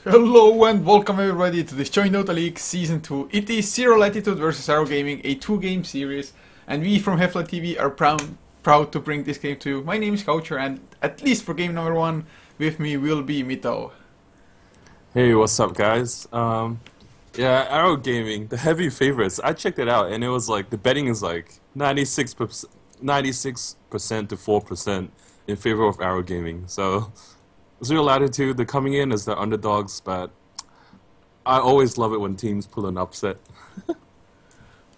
Hello and welcome everybody to this joinDOTA League Season 2. It is Zero Latitude versus Arrow Gaming, a 2-game series, and we from Heflatv are proud to bring this game to you. My name is Coucher, and at least for game number 1, with me will be Mito. Hey, what's up, guys? Yeah, Arrow Gaming, the heavy favorites. I checked it out, and it was like the betting is like 96% to 4% in favor of Arrow Gaming. So Zero Latitude, they're coming in as the underdogs, but I always love it when teams pull an upset.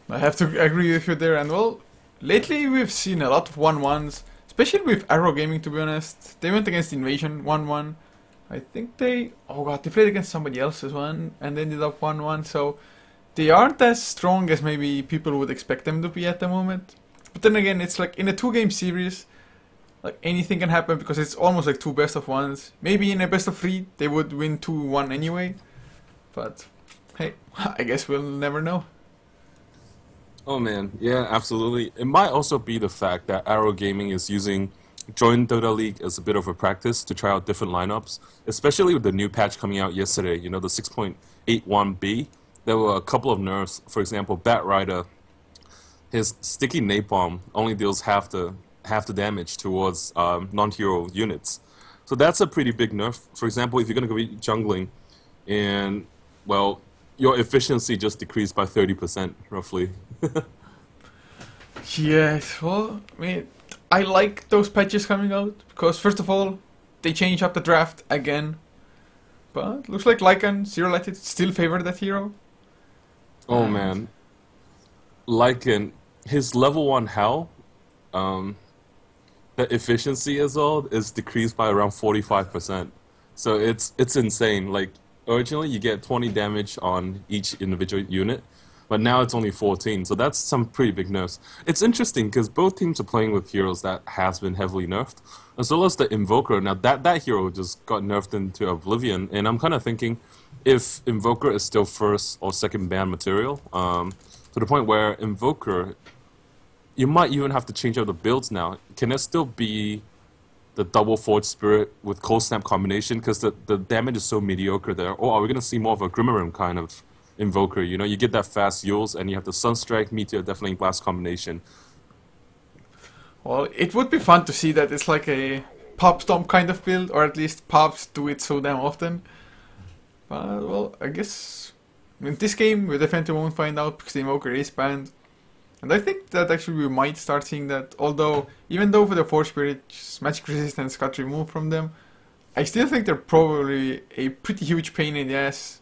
I have to agree with you there, and well, lately we've seen a lot of 1-1s, especially with Arrow Gaming, to be honest. They went against Invasion 1-1. I think they played against somebody else's one and they ended up 1-1, so they aren't as strong as maybe people would expect them to be at the moment. But then again, it's like in a 2-game series, like anything can happen because it's almost like 2 best of 1s. Maybe in a best of 3 they would win 2-1 anyway, but hey, I guess we'll never know. Oh man, yeah, absolutely. It might also be the fact that Arrow Gaming is using joinDOTA League as a bit of a practice to try out different lineups, especially with the new patch coming out yesterday, you know, the 6.81b. There were a couple of nerfs. For example, Bat Rider, his sticky napalm only deals half the damage towards non-hero units. So that's a pretty big nerf. For example, if you're going to go be jungling, and, well, your efficiency just decreased by 30%, roughly. Yes, well, I mean, I like those patches coming out, because first of all, they change up the draft again. But looks like Lycan, Zero Latitude, still favor that hero. Oh man. Lycan, his level 1 Hell, the efficiency as well is decreased by around 45%. So it's insane. Like, originally you get 20 damage on each individual unit, but now it's only 14, so that's some pretty big nerfs. It's interesting because both teams are playing with heroes that has been heavily nerfed, as well as the Invoker. Now that hero just got nerfed into Oblivion, and I'm kind of thinking if Invoker is still first or second ban material, to the point where Invoker, you might even have to change out the builds now. Can it still be the double Forge Spirit with Cold Snap combination, because the damage is so mediocre there, or are we going to see more of a Grimmarim kind of Invoker? You know, you get that fast Yules, and you have the Sunstrike, Meteor, Deafening Blast combination. Well, it would be fun to see that it's like a pop stomp kind of build, or at least pops do it so damn often. But, well, I guess in this game we definitely won't find out because the Invoker is banned. And I think that actually we might start seeing that, although, even though for the Force Spirit's magic resistance got removed from them, I still think they're probably a pretty huge pain in the ass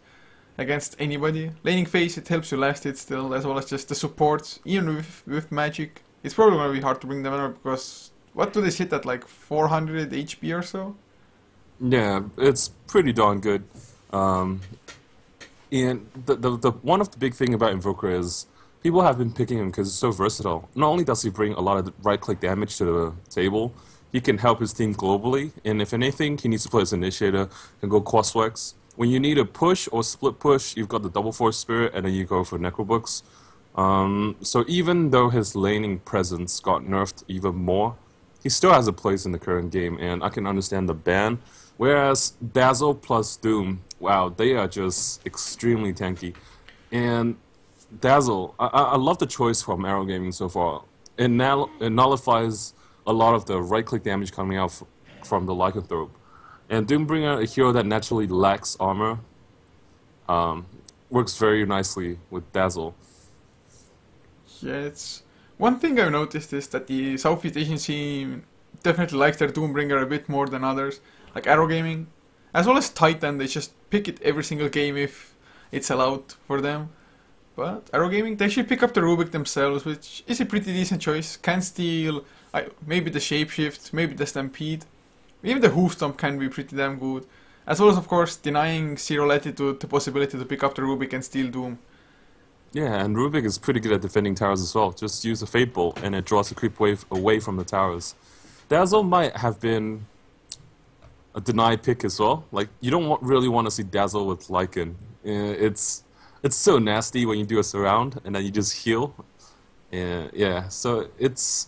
against anybody. Laning phase, it helps you last it still, as well as just the supports, even with magic. It's probably going to be hard to bring them in because, what do they sit at, like 400 HP or so? Yeah, it's pretty darn good. And the one of the big thing about Invoker is people have been picking him because he's so versatile. Not only does he bring a lot of right-click damage to the table, he can help his team globally, and if anything, he needs to play as Initiator and go Crossworks. When you need a push or split push, you've got the Double Force Spirit, and then you go for Necrobooks. So even though his laning presence got nerfed even more, he still has a place in the current game, and I can understand the ban. Whereas Dazzle plus Doom, wow, they are just extremely tanky. And Dazzle, I love the choice from Arrow Gaming so far. It nullifies a lot of the right-click damage coming out from the Lycanthrope. And Doombringer, a hero that naturally lacks armor, works very nicely with Dazzle. Yeah, it's one thing I've noticed is that the Southeast Asian scene definitely likes their Doombringer a bit more than others, like Arrow Gaming, as well as Titan. They just pick it every single game if it's allowed for them. But Arrow Gaming, they actually pick up the Rubik themselves, which is a pretty decent choice. Can steal maybe the Shapeshift, maybe the Stampede. Even the Hoof Stomp can be pretty damn good. As well as, of course, denying Zero Latitude the possibility to pick up the Rubik and steal Doom. Yeah, and Rubik is pretty good at defending towers as well. Just use a Fate Bolt, and it draws a creep wave away from the towers. Dazzle might have been a denied pick as well. Like, you don't really want to see Dazzle with Lycan. It's so nasty when you do a surround, and then you just heal. Yeah, so it's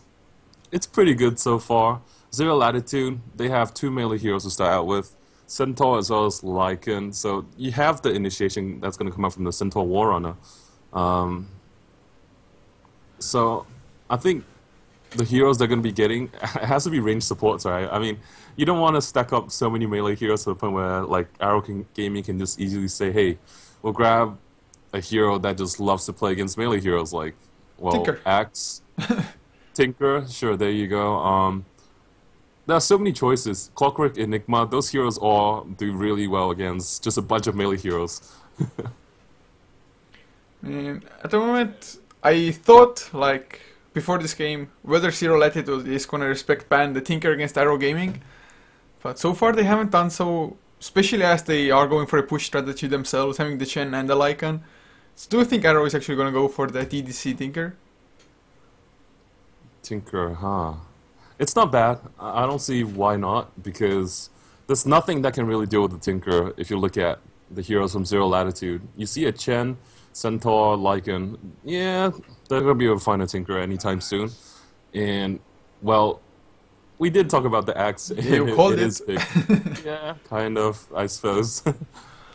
pretty good so far. Zero Latitude, they have 2 melee heroes to start out with. Centaur as well as Lycan. So you have the initiation that's going to come out from the Centaur Warrunner. Um, so I think the heroes they're going to be getting it has to be range supports, right? I mean, you don't want to stack up so many melee heroes to the point where like Gaming can just easily say, "Hey, we'll grab a hero that just loves to play against melee heroes." Like, well, Tinker. Axe, Tinker, sure, there you go. There are so many choices. Clockwork, Enigma, those heroes all do really well against just a bunch of melee heroes. And at the moment, I thought, like, before this game, whether Zero Latitude is gonna respect ban the Tinker against Arrow Gaming, but so far they haven't done so, especially as they are going for a push strategy themselves, having the Chen and the Lycan. So do you think Arrow is actually gonna go for the TDC Tinker? Tinker, huh? It's not bad. I don't see why not, because there's nothing that can really deal with the Tinker if you look at the heroes from Zero Latitude. You see a Chen, Centaur, Lycan, yeah, they're going to be able to find a Tinker anytime soon. And, well, we did talk about the Axe. You called it it. is big. Yeah, kind of, I suppose. But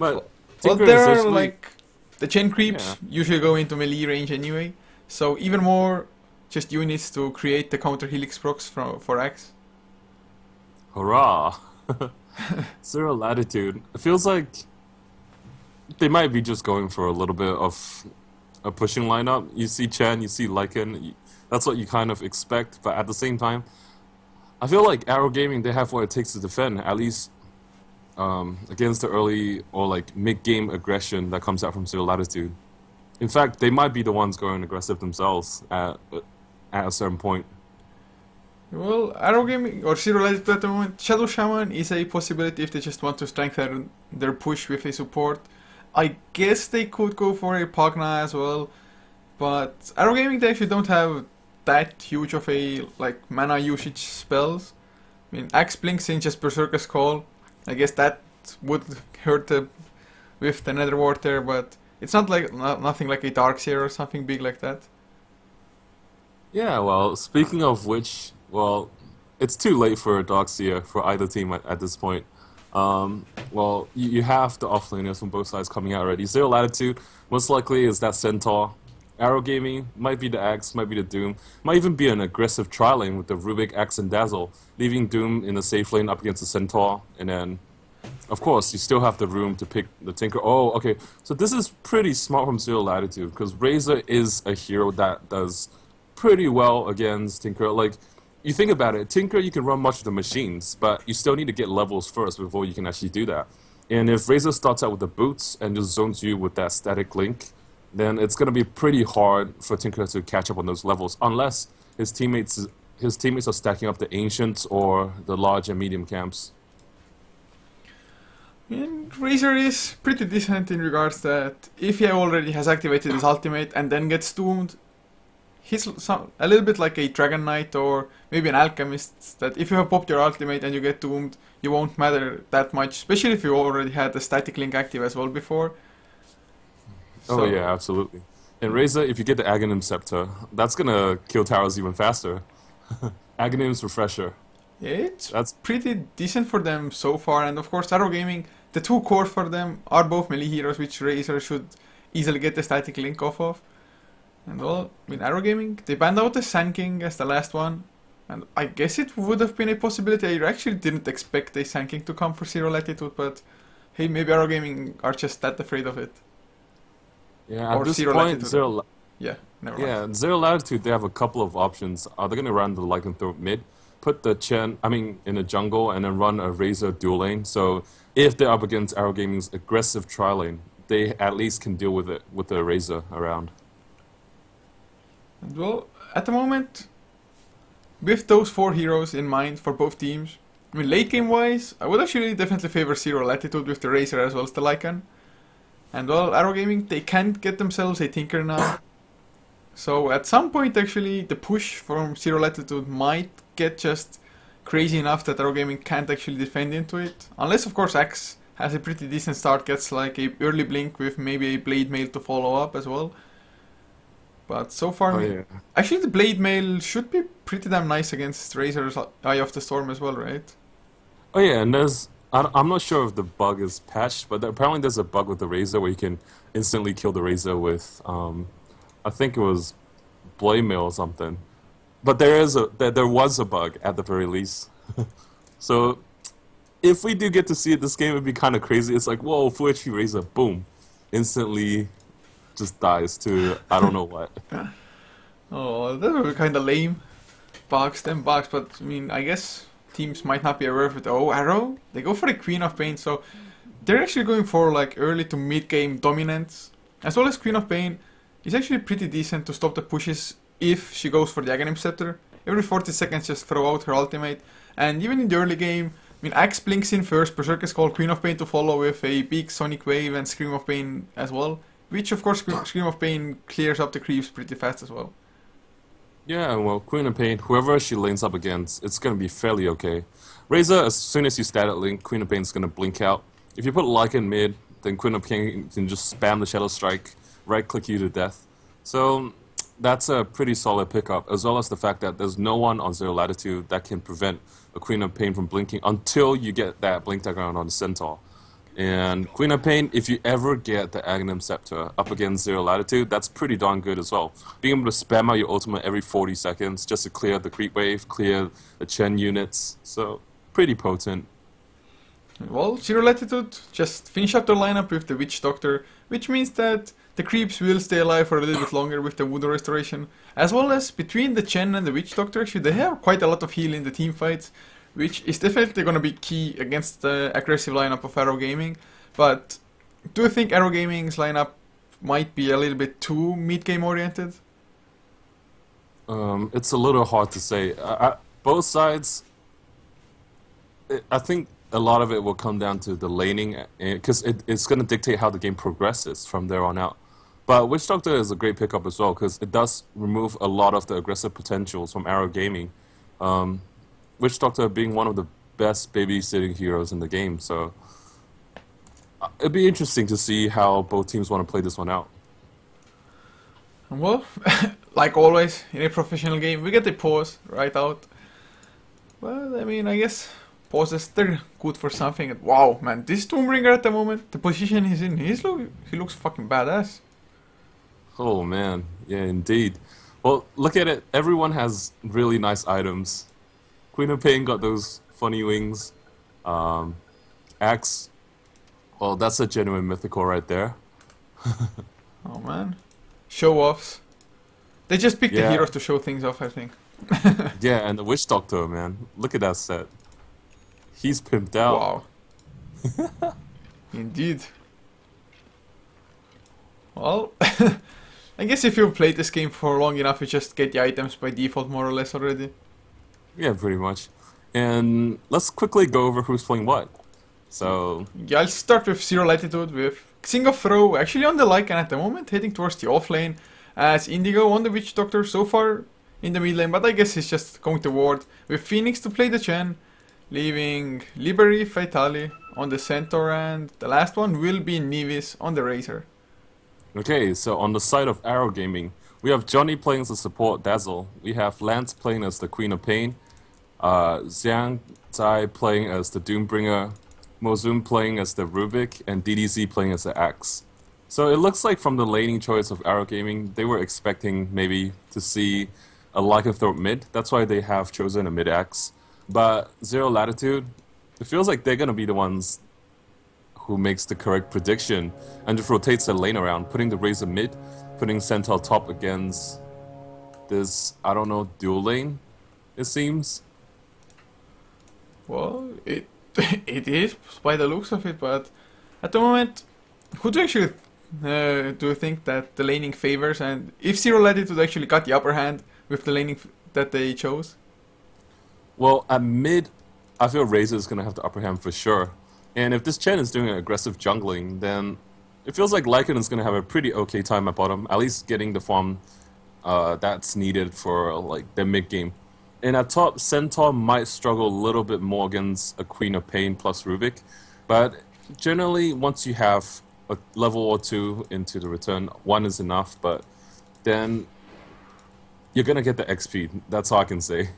Well, Tinker there are, essentially... like, the Chen creeps usually go into melee range anyway, so even more just units to create the counter helix procs for Axe. Hurrah! Zero Latitude. It feels like they might be just going for a little bit of a pushing lineup. You see Chen, you see Lycan. That's what you kind of expect, but at the same time, I feel like Arrow Gaming, they have what it takes to defend, at least against the early or like mid-game aggression that comes out from Zero Latitude. In fact, they might be the ones going aggressive themselves at a certain point. Well, Arrow Gaming or Zero Latitude at the moment, Shadow Shaman is a possibility if they just want to strengthen their push with a support. I guess they could go for a Pagna as well, but Arrow Gaming, they actually don't have that huge of a like mana usage spells. I mean, Axe Blinks in just Berserker's Call. I guess that would hurt with the Nether Ward there, but it's not like nothing like a Darkseer or something big like that. Yeah, well, speaking of which, well, it's too late for Darkseer for either team at this point. Well, you have the offlaners from both sides coming out already. Zero Latitude, most likely is that Centaur. Arrow Gaming might be the Axe, might be the Doom, might even be an aggressive tri-lane with the Rubik, Axe, and Dazzle, leaving Doom in the safe lane up against the Centaur, and then, of course, you still have the room to pick the Tinker. Oh, okay, so this is pretty smart from Zero Latitude, because Razor is a hero that does pretty well against Tinker. Like, you think about it, Tinker, you can run much of the machines, but you still need to get levels first before you can actually do that. And if Razor starts out with the boots and just zones you with that static link, then it's going to be pretty hard for Tinker to catch up on those levels, unless his teammates are stacking up the Ancients or the large and medium camps. And Razor is pretty decent in regards that if he already has activated his ultimate and then gets doomed, he's a little bit like a Dragon Knight or maybe an Alchemist, that if you have popped your ultimate and you get doomed, you won't matter that much, especially if you already had the static link active as well before. Oh yeah, absolutely. And Razor, if you get the Aghanim Scepter, that's gonna kill towers even faster. Aghanim's Refresher. Yeah, that's pretty decent for them so far, and of course Arrow Gaming, the two core for them are both melee heroes, which Razor should easily get the static link off of. And well, I mean, Arrow Gaming, they banned out the Sand King as the last one, and I guess it would have been a possibility. I actually didn't expect a Sand King to come for Zero Latitude, but hey, maybe Arrow Gaming are just that afraid of it. Yeah, at Or this Zero point, Latitude. Yeah, never mind. Yeah, Zero Latitude, they have a couple of options. They're going to run the Lycanthrope mid, put the Chen, in the jungle, and then run a Razor dual lane. So if they're up against Arrow Gaming's aggressive tri-lane, they at least can deal with it with the Razor around. And well, at the moment, with those four heroes in mind for both teams, I mean, late game wise, I would actually definitely favor Zero Latitude with the Razor as well as the Lycan. And well, Arrow Gaming, they can't get themselves a Tinker now. So at some point, actually, the push from Zero Latitude might get just crazy enough that Arrow Gaming can't actually defend into it. Unless, of course, Axe has a pretty decent start, gets like a early blink with maybe a Blade Mail to follow up as well. But so far, actually the Blade Mail should be pretty damn nice against Razor's Eye of the Storm as well, right? Oh yeah, and there's I'm not sure if the bug is patched, but apparently there's a bug with the Razor where you can instantly kill the Razor with, I think it was Blade Mail or something. But there was a bug at the very least. So if we do get to see it this game, it'd be kind of crazy. It's like, whoa, full HP Razor, boom, instantly just dies to I don't know what. Oh, that would be kind of lame. Bugs, them bugs, but I mean, I guess teams might not be aware of it. Oh, Arrow, they go for the Queen of Pain, so they're actually going for like early to mid game dominance, as well as Queen of Pain is actually pretty decent to stop the pushes if she goes for the Aghanim Scepter. Every 40 seconds just throw out her ultimate, and even in the early game, I mean, Axe blinks in first, Berserker's Call, Queen of Pain to follow with a big Sonic Wave and Scream of Pain as well, which of course Scream of Pain clears up the creeps pretty fast as well. Yeah, well, Queen of Pain, whoever she lanes up against, it's going to be fairly okay. Razor, as soon as you static link, Queen of Pain's going to blink out. If you put Lycan mid, then Queen of Pain can just spam the Shadow Strike, right-click you to death. So that's a pretty solid pickup, as well as the fact that there's no one on Zero Latitude that can prevent a Queen of Pain from blinking until you get that blink background on the Centaur. And Queen of Pain, if you ever get the Aghanim Scepter up against Zero Latitude, that's pretty darn good as well. Being able to spam out your ultimate every 40 seconds just to clear the creep wave, clear the Chen units, so pretty potent. Well, Zero Latitude just finish up the lineup with the Witch Doctor, which means that the creeps will stay alive for a little bit longer with the Voodoo Restoration, as well as between the Chen and the Witch Doctor, actually they have quite a lot of heal in the team fights, which is definitely going to be key against the aggressive lineup of Arrow Gaming. But do you think Arrow Gaming's lineup might be a little bit too mid-game oriented? It's a little hard to say. Both sides, I think a lot of it will come down to the laning, because it's going to dictate how the game progresses from there on out. But Witch Doctor is a great pickup as well, because it does remove a lot of the aggressive potentials from Arrow Gaming. Witch Doctor being one of the best babysitting heroes in the game, so it'd be interesting to see how both teams want to play this one out. Well, like always in a professional game, we get the pause right out. Well, I mean, I guess pauses, they're good for something. Wow, man, this Doombringer at the moment, the position he's in, he looks fucking badass. Oh man, yeah, indeed. Well, look at it. Everyone has really nice items. Queen of Pain got those funny wings. Axe, well, that's a genuine mythical right there. Oh man, show offs. They just picked the heroes to show things off, I think. Yeah, and the Witch Doctor, man, look at that set. He's pimped out. Wow. Indeed. Well, I guess if you've played this game for long enough, you just get the items by default more or less already. Yeah, pretty much. And let's quickly go over who's playing what. So yeah, I'll start with Zero Latitude with Xing of Throw actually on the Lycan at the moment, heading towards the off lane, as Indigo on the Witch Doctor so far in the mid lane, but I guess he's just going to ward with Phoenix to play the Chen, leaving Liberi, Fatali on the Centaur, and the last one will be Nevis on the Razor. okay, so on the side of Arrow Gaming, we have Johnny playing as the support Dazzle. We have Lance playing as the Queen of Pain. Xiang Tai playing as the Doombringer. Mozum playing as the Rubik. And DDZ playing as the Axe. So it looks like from the laning choice of Arrow Gaming, they were expecting maybe to see a Lycanthrope mid. That's why they have chosen a mid-Axe. But Zero Latitude, it feels like they're going to be the ones who makes the correct prediction and just rotates the lane around, putting the Razor mid, putting Centaur top against this, I don't know, dual lane, it seems. Well, it is by the looks of it, but at the moment, who do you actually do you think that the laning favors, and if Zero Latitude actually got the upper hand with the laning that they chose? Well, at mid, I feel Razor is going to have the upper hand for sure. And if this Chen is doing aggressive jungling, then it feels like Lycan is going to have a pretty okay time at bottom, at least getting the farm that's needed for like their mid game. And at top, Centaur might struggle a little bit more against a Queen of Pain plus Rubik, but generally once you have a level or two into the return, one is enough, but then you're going to get the XP, that's all I can say.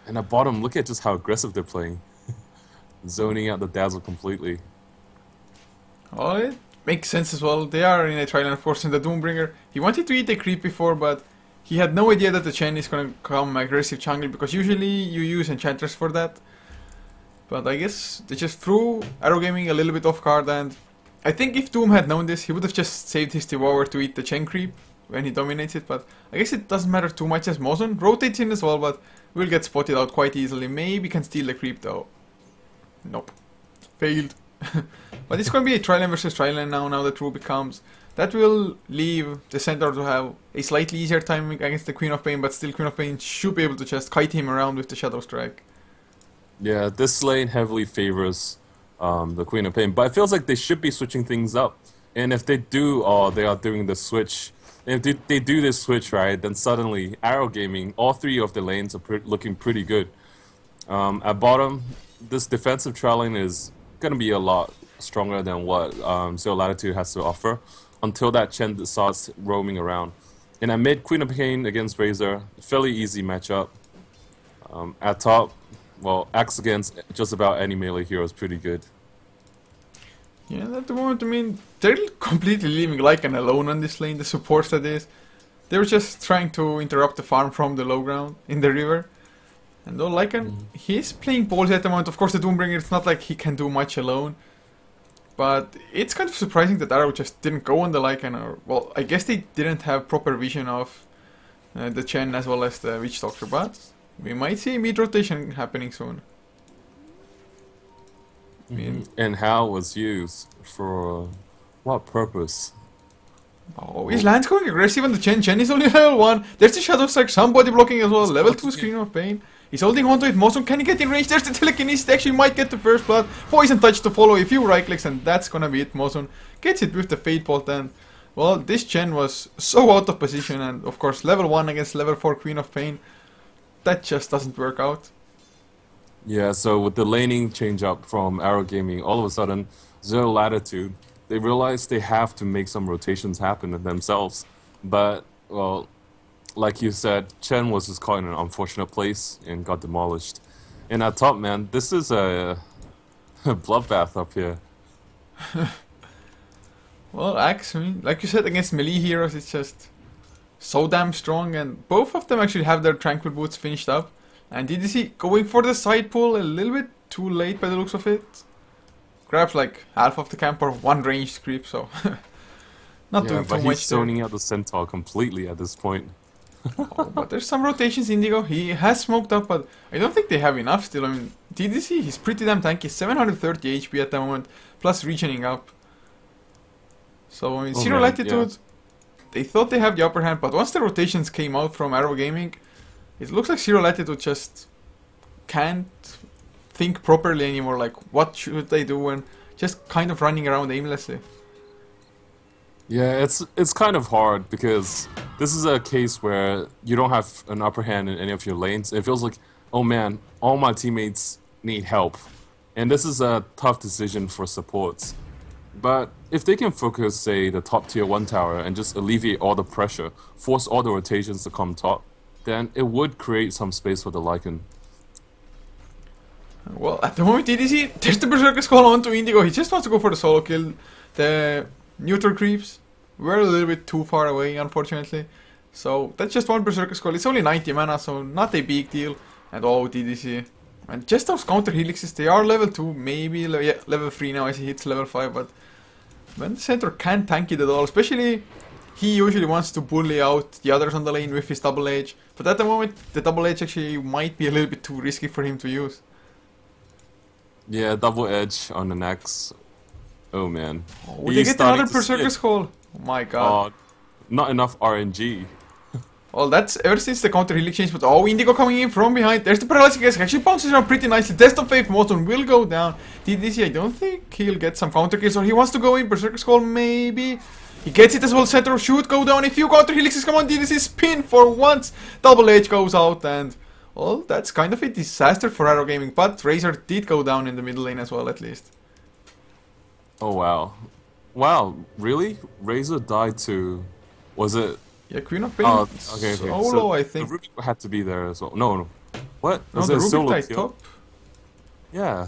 And at bottom, look at just how aggressive they're playing. zoning out the Dazzle completely. Well, it makes sense as well. They are in a trial and forcing the Doombringer. He wanted to eat a creep before, but he had no idea that the Chen is gonna come aggressive jungle, because usually you use enchanters for that. But I guess they just threw Arrow Gaming a little bit off guard, and I think if Doom had known this, he would have just saved his Devour to eat the Chen creep when he dominates it, but I guess it doesn't matter too much as Mozon rotates in as well, but will get spotted out quite easily. Maybe can steal the creep though. Nope. Failed. But it's going to be a Trilan versus Trilan now that Ruby comes. That will leave the center to have a slightly easier time against the Queen of Pain, but still Queen of Pain should be able to just kite him around with the Shadow Strike. Yeah, this lane heavily favors the Queen of Pain, but it feels like they should be switching things up. And if they do, they are doing the switch. And if they do this switch, right, then suddenly Arrow Gaming, all three of the lanes are looking pretty good. At bottom, this defensive trailing is going to be a lot stronger than what Zero Latitude has to offer until that Chen starts roaming around. And at mid, Queen of Pain against Razor, fairly easy matchup. At top, well, Axe against just about any melee hero is pretty good. Yeah, at the moment, I mean, they're completely leaving Lycan alone on this lane, the supports that is. They were just trying to interrupt the farm from the low ground in the river. And though Lycan, he's playing ballsy at the moment. Of course, the Doombringer, it's not like he can do much alone. But it's kind of surprising that Arrow just didn't go on the Lycan. Or, well, I guess they didn't have proper vision of the Chen as well as the Witch Doctor. But we might see mid-rotation happening soon. I mean, and how was used for what purpose? Oh, is Lance going aggressive on the Chen? Chen is only level 1. There's the Shadow Strike, somebody blocking as well. Level 2 Screen of Pain. He's holding on to it. Mozon, can he get in range? There's the telekinesis. Actually might get the first blood. Poison touch to follow. A few right clicks and that's gonna be it. Mozon gets it with the Fate Bolt, and well, this Chen was so out of position, and of course level 1 against level 4 Queen of Pain. That just doesn't work out. Yeah, so with the laning change up from Arrow Gaming, all of a sudden, Zero Latitude, they realized they have to make some rotations happen themselves. But, well, like you said, Chen was just caught in an unfortunate place and got demolished. And at top, man, this is a bloodbath up here. Well, Axe, I mean, like you said, against melee heroes, it's just so damn strong, and both of them actually have their Tranquil Boots finished up. And DDC going for the side pull a little bit too late by the looks of it. Grabs like half of the camp or one ranged creep, so not doing too much. But he's zoning out the Centaur completely at this point. Oh, but there's some rotations, Indigo. He has smoked up, but I don't think they have enough still. I mean, DDC, he's pretty damn tanky. 730 HP at the moment, plus regening up. So, I mean, Zero Latitude, they thought they have the upper hand, but once the rotations came out from Arrow Gaming, it looks like Zero Latitude just can't think properly anymore, like what should they do, and just kind of running around aimlessly. Yeah, it's kind of hard because this is a case where you don't have an upper hand in any of your lanes. It feels like, oh man, all my teammates need help. And this is a tough decision for supports. But if they can focus, say, the top tier 1 tower and just alleviate all the pressure, force all the rotations to come top, then it would create some space for the Lycan. Well, at the moment, DDC, there's the Berserker's Call on to Indigo. He just wants to go for the solo kill. The neutral creeps were a little bit too far away, unfortunately. So that's just one Berserker's Call. It's only 90 mana, so not a big deal. And oh, DDC. And just those counter helixes, they are level 2, maybe level 3 now as he hits level 5. But when the center can't tank it at all, especially he usually wants to bully out the others on the lane with his double edge. But at the moment, the double edge actually might be a little bit too risky for him to use. Yeah, double edge on the next. Oh man. Oh, they get another Berserker's Call. Oh my god. Not enough RNG. Well, that's ever since the counter healing change, but oh, Indigo coming in from behind. There's the paralyzing gas, actually bounces around pretty nicely. Test of Faith, Mozon will go down. DDC, I don't think he'll get some counter kills, or he wants to go in. Berserker's Call, maybe. He gets it as well. Center should go down. A few counter helixes come on. DDC spin for once. Double Edge goes out, and well, that's kind of a disaster for Arrow Gaming. But Razor did go down in the middle lane as well, at least. Oh wow. Wow, really? Razor died to... Was it... Yeah, Queen of Pain okay. solo, So I think. the Ruby had to be there as well. No. What? No, Was the it a Ruby solo died kill? top. Yeah.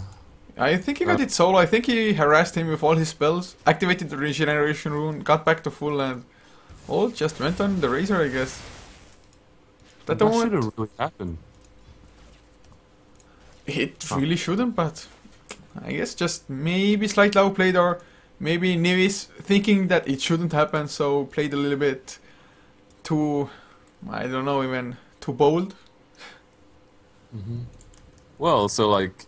I think he got it solo. I think he harassed him with all his spells, activated the regeneration rune, got back to full, and all just went on the Razor, I guess. But at the That moment, should have really happened. it really shouldn't, but I guess just maybe slightly outplayed, or maybe Nivis thinking that it shouldn't happen, so played a little bit too, I don't know, even too bold. Well, so like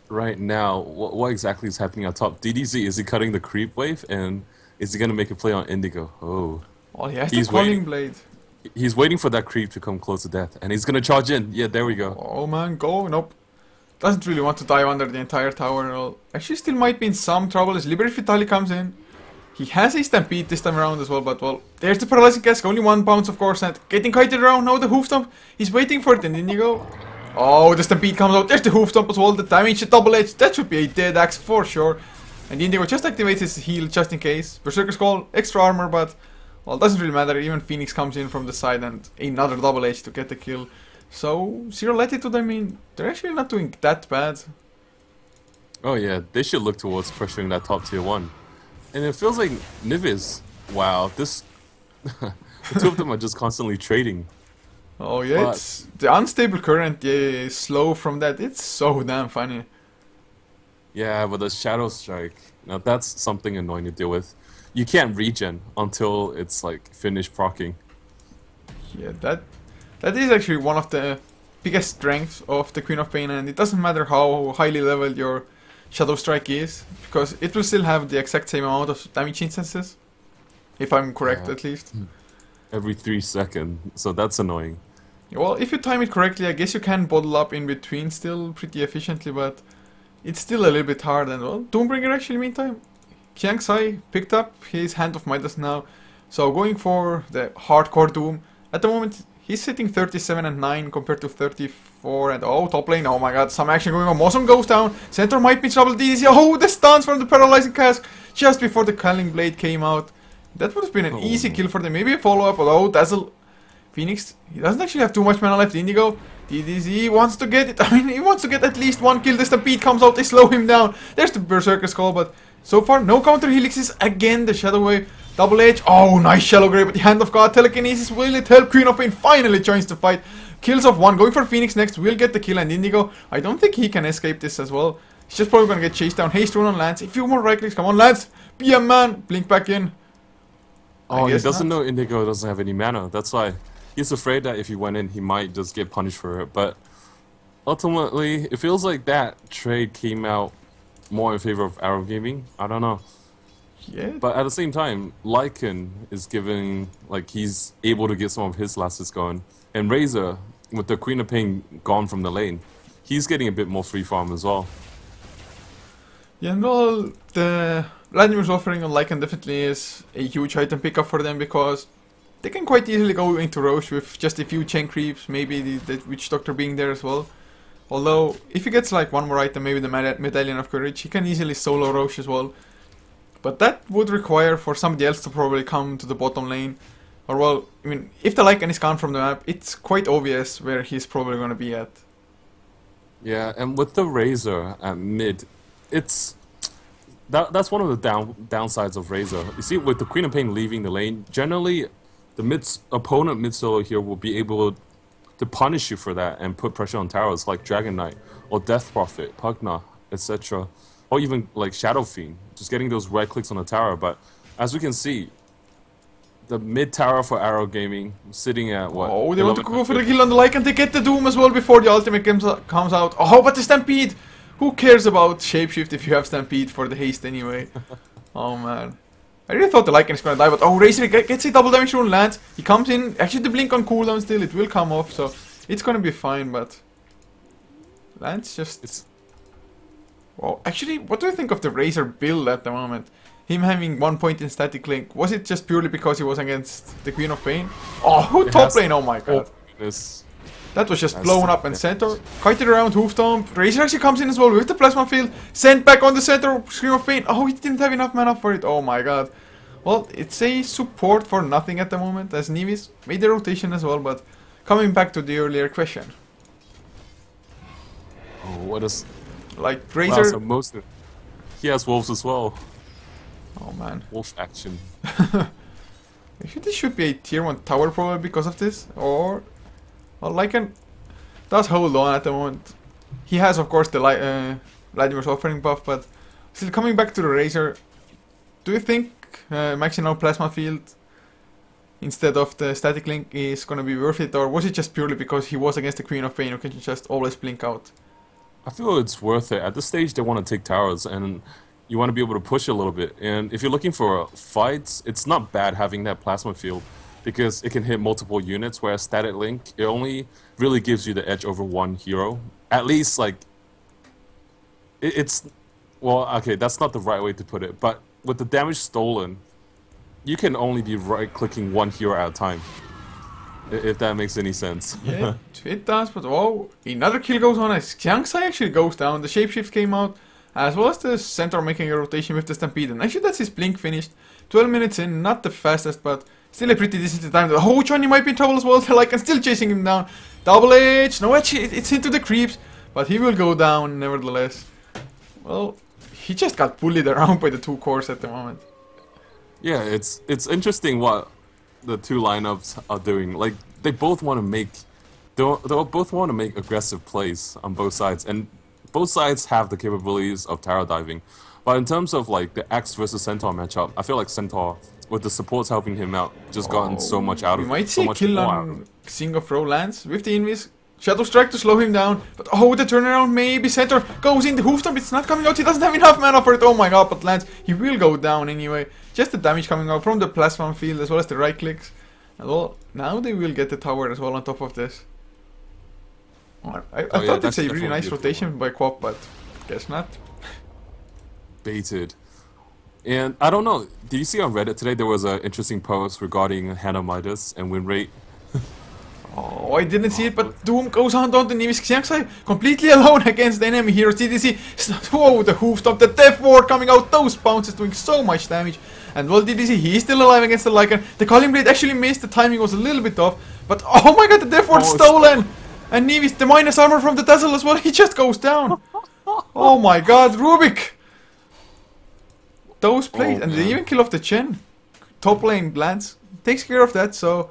right now, what exactly is happening on top? DDZ, is he cutting the creep wave, and is he gonna make a play on Indigo? Oh, Oh, he has He's the Calling waiting. Blade. he's waiting for that creep to come close to death, and he's gonna charge in. Yeah, there we go. Oh man, go. Nope. Doesn't really want to dive under the entire tower at all. Actually, still might be in some trouble as Liberty Vitali comes in. He has a Stampede this time around as well, but well, there's the Paralyzing Cask. Only one bounce, of course, and getting kited around. Now the Hoof Stomp. He's waiting for it, and Indigo. Oh, the Stampede comes out. There's the Hoof Stomp as well. The damage, the double edge. That should be a dead axe for sure. And Indigo just activates his heal just in case. Berserker's Call, extra armor, but well, doesn't really matter. Even Phoenix comes in from the side and another double edge to get the kill. So, Zero Latitude, I mean, they're actually not doing that bad. Oh yeah, they should look towards pressuring that top tier 1. And it feels like Nivis, wow, this... the two of them are just constantly trading. Oh yeah, But- it's the unstable current, yeah, slow from that. It's so damn funny. Yeah, but the Shadow Strike, now that's something annoying to deal with. You can't regen until it's like finished proccing. Yeah, that is actually one of the biggest strengths of the Queen of Pain, and it doesn't matter how highly leveled your Shadow Strike is, because it will still have the exact same amount of damage instances. If I'm correct, Yeah. at least. Every 3 seconds, so that's annoying. Well, if you time it correctly, I guess you can bottle up in between still pretty efficiently, but it's still a little bit hard. And well, Doombringer actually, meantime, Qiang Sai picked up his Hand of Midas now, so going for the hardcore Doom. At the moment, he's sitting 37 and 9 compared to 34, and oh, top lane, oh my god, some action going on. Mosum goes down, center might be trouble, DDZ, oh, the stuns from the Paralyzing Cask just before the Calling Blade came out. That would have been an easy kill for them, maybe a follow-up, although Dazzle... Phoenix, he doesn't actually have too much mana left. Indigo, DDZ wants to get it. I mean, he wants to get at least one kill. The Stampede comes out, they slow him down. There's the Berserker's Call, but so far, no counter helixes. Again, the Shadow Wave, Double Edge. Oh, nice Shallow Grave, but the Hand of God, Telekinesis, will it help? Queen of Pain finally joins the fight. Kills off one, going for Phoenix next, will get the kill, and Indigo, I don't think he can escape this as well. He's just probably gonna get chased down. Haste Rune on Lance, a few more right clicks, come on Lance, be a man, blink back in. Oh, he doesn't know Indigo doesn't have any mana, that's why. He's afraid that if he went in, he might just get punished for it, but ultimately, it feels like that trade came out more in favor of Arrow Gaming. I don't know. Yeah. But at the same time, Lycan is giving, like, he's able to get some of his last hits going. And Razor, with the Queen of Pain gone from the lane, he's getting a bit more free farm as well. Yeah, and well, the Vladimir's offering on Lycan definitely is a huge item pickup for them, because they can quite easily go into Roche with just a few chain creeps, maybe the Witch Doctor being there as well. Although, if he gets like one more item, maybe the Medallion of Courage, he can easily solo Roche as well. But that would require for somebody else to probably come to the bottom lane. Or well, I mean, if the Lycan is gone from the map, it's quite obvious where he's probably going to be at. Yeah, and with the Razor at mid, it's... That's one of the downsides of Razor. You see, with the Queen of Pain leaving the lane, generally the opponent mid solo here will be able to punish you for that and put pressure on towers like Dragon Knight or Death Prophet, Pugna, etc. Or even like Shadow Fiend, just getting those right clicks on the tower. But as we can see, the mid tower for Arrow Gaming sitting at what? Oh, they want to go for the kill on the Lycan. They get the Doom as well before the ultimate comes out. Oh, but the Stampede! Who cares about Shapeshift if you have Stampede for the haste anyway? Oh man. I really thought the Lycan is gonna die, but oh, Razor gets a double damage rune Lance. He comes in, actually the blink on cooldown still, it will come off, so it's gonna be fine, but Lance just... Well, actually, what do you think of the Razor build at the moment? Him having 1 point in static link, was it just purely because he was against the Queen of Pain? Oh, top lane, oh my god. That was just blown up and center. Kited around, Hoof Stomp. Razor actually comes in as well with the Plasma Field. Sent back on the center, Scream of Pain. Oh, he didn't have enough mana for it. Oh my god. Well, it's a support for nothing at the moment, as Nivis made the rotation as well, but coming back to the earlier question. Oh, what is... Like Wow, Razor. so most he has wolves as well. Oh man. Wolf action. Actually, this should be a tier 1 tower probably because of this. Or well, Lycan does hold on at the moment. He has of course the Vladimir's offering buff, but still coming back to the Razor. Do you think maxing out Plasma Field instead of the Static Link is gonna be worth it, or was it just purely because he was against the Queen of Pain who can just always blink out? I feel it's worth it. At this stage, they want to take towers, and you want to be able to push a little bit. And if you're looking for fights, it's not bad having that plasma field because it can hit multiple units, whereas Static Link, it only really gives you the edge over one hero. At least, like, it's... Well, okay, that's not the right way to put it, but with the damage stolen, you can only be right-clicking one hero at a time. If that makes any sense. Yeah, it does, but oh, another kill goes on as Xiangsai actually goes down. The shapeshift came out, as well as the centaur making a rotation with the stampede. And actually, that's his blink finished. 12 minutes in, not the fastest, but still a pretty decent time. Oh, Johnny might be in trouble as well. Like, I'm still chasing him down. Double H, no edge, it's into the creeps, but he will go down nevertheless. Well, he just got bullied around by the two cores at the moment. Yeah, it's interesting what the two lineups are doing. Like, they both want to make aggressive plays on both sides, and both sides have the capabilities of tower diving. But in terms of like the Axe versus Centaur matchup, I feel like Centaur, with the supports helping him out, just gotten so much out of it. We might see a kill on Sing of Ro lands with the Invis. Shadow Strike to slow him down, but oh, the turnaround, maybe Centaur goes in, the hoof stomp, it's not coming out, he doesn't have enough mana for it, oh my god, but lands, he will go down anyway. Just the damage coming out from the plasma field as well as the right clicks. And well, now they will get the tower as well on top of this. I thought it's a really nice rotation by Quap, but guess not. Baited. And I don't know, did you see on Reddit today there was an interesting post regarding Hannah Midas and win rate? Oh, I didn't see it, but Doom goes on down to Nimis Xiangsai, completely alone against the enemy hero. DDC, whoa, the hoof stomp, the death ward coming out, those bounces doing so much damage. And well, DDC, he's still alive against the Lycan. The Calling Blade actually missed, the timing was a little bit off, but oh my god, the death ward stolen! And Nivis, the minus armor from the Dazzle as well, he just goes down. Oh my god, Rubik! Those plays, and they even kill off the Chen. Top lane lands, takes care of that, so...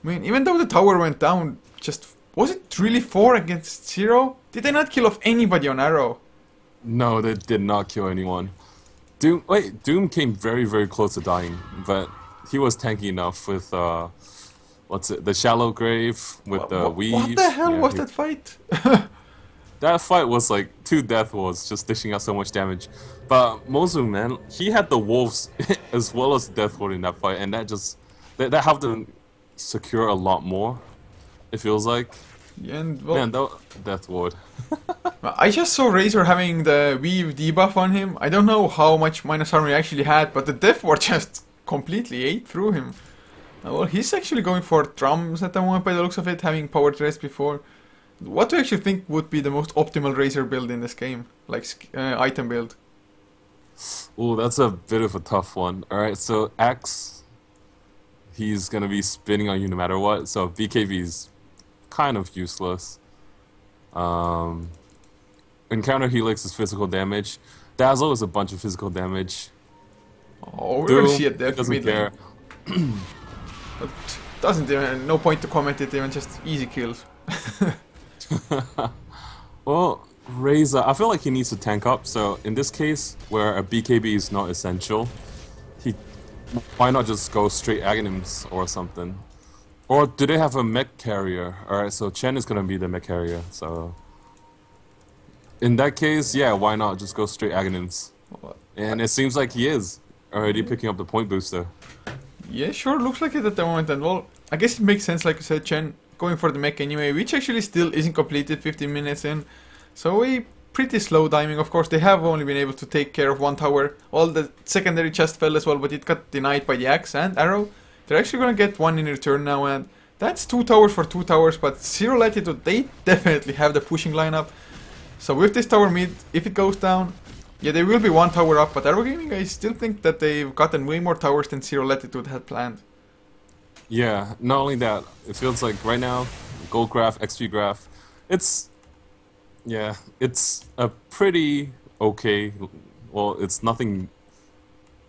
I mean, even though the tower went down, just... Was it really 4 against 0? Did they not kill off anybody on Arrow? No, they did not kill anyone. Doom came very, very close to dying, but he was tanky enough with, the Shallow Grave, with the Weave. What the hell was that fight? That fight was like 2 death wards, just dishing out so much damage. But Mozu, man, he had the wolves as well as death ward in that fight, and that helped him secure a lot more, it feels like. Yeah, and well, man, that death ward. I just saw Razor having the Weave debuff on him. I don't know how much minus armor he actually had, but the death ward just completely ate through him. Well, he's actually going for drums at the moment by the looks of it, having powered rest before. What do you actually think would be the most optimal Razor build in this game? Like, item build? Ooh, that's a bit of a tough one. Alright, so Axe, he's gonna be spinning on you no matter what, so BKB's kind of useless. Encounter Helix is physical damage. Dazzle is a bunch of physical damage. Oh, we're gonna see it there. Doesn't care. Doesn't even, no point to comment it, even just easy kills. Well, Razor, I feel like he needs to tank up, so in this case, where a BKB is not essential, why not just go straight Aghanims or something? Or do they have a mech carrier? Alright, so Chen is gonna be the mech carrier, so... In that case, yeah, why not just go straight Aghanims? And it seems like he is already picking up the point booster. Yeah, sure, looks like it at the moment, and well, I guess it makes sense, like you said, Chen going for the mech anyway, which actually still isn't completed 15 minutes in. So a pretty slow timing. Of course, they have only been able to take care of one tower. All the secondary chest fell as well, but it got denied by the Axe and Arrow. They're actually gonna get one in return now, and that's 2 towers for 2 towers, but 0 Latitude, they definitely have the pushing lineup. So with this tower mid, if it goes down, yeah, they will be 1 tower up, but Arrow Gaming, I still think that they've gotten way more towers than 0 Latitude had planned. Yeah, not only that, it feels like right now, Gold Graph, XP Graph, it's Yeah, it's a pretty okay. Well, it's nothing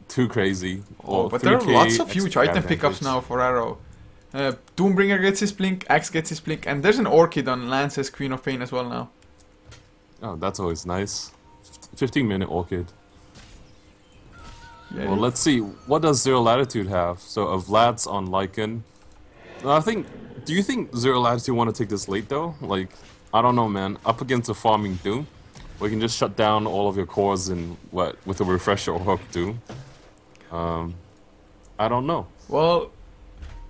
too crazy. Oh, Well, but there are 3k lots of huge XP item pickups advantage. now for Arrow. Doombringer gets his blink, Axe gets his blink, and there's an Orchid on Lance's Queen of Pain as well now. Oh, that's always nice. 15-minute Orchid. Yeah, Well, let's see. What does Zero Latitude have? So, of Vlad's on Lycan. I think. Do you think Zero Latitude want to take this late though? Like, I don't know, man. Up against a farming Doom, we can just shut down all of your cores and what with a refresher or hook Doom. I don't know. well,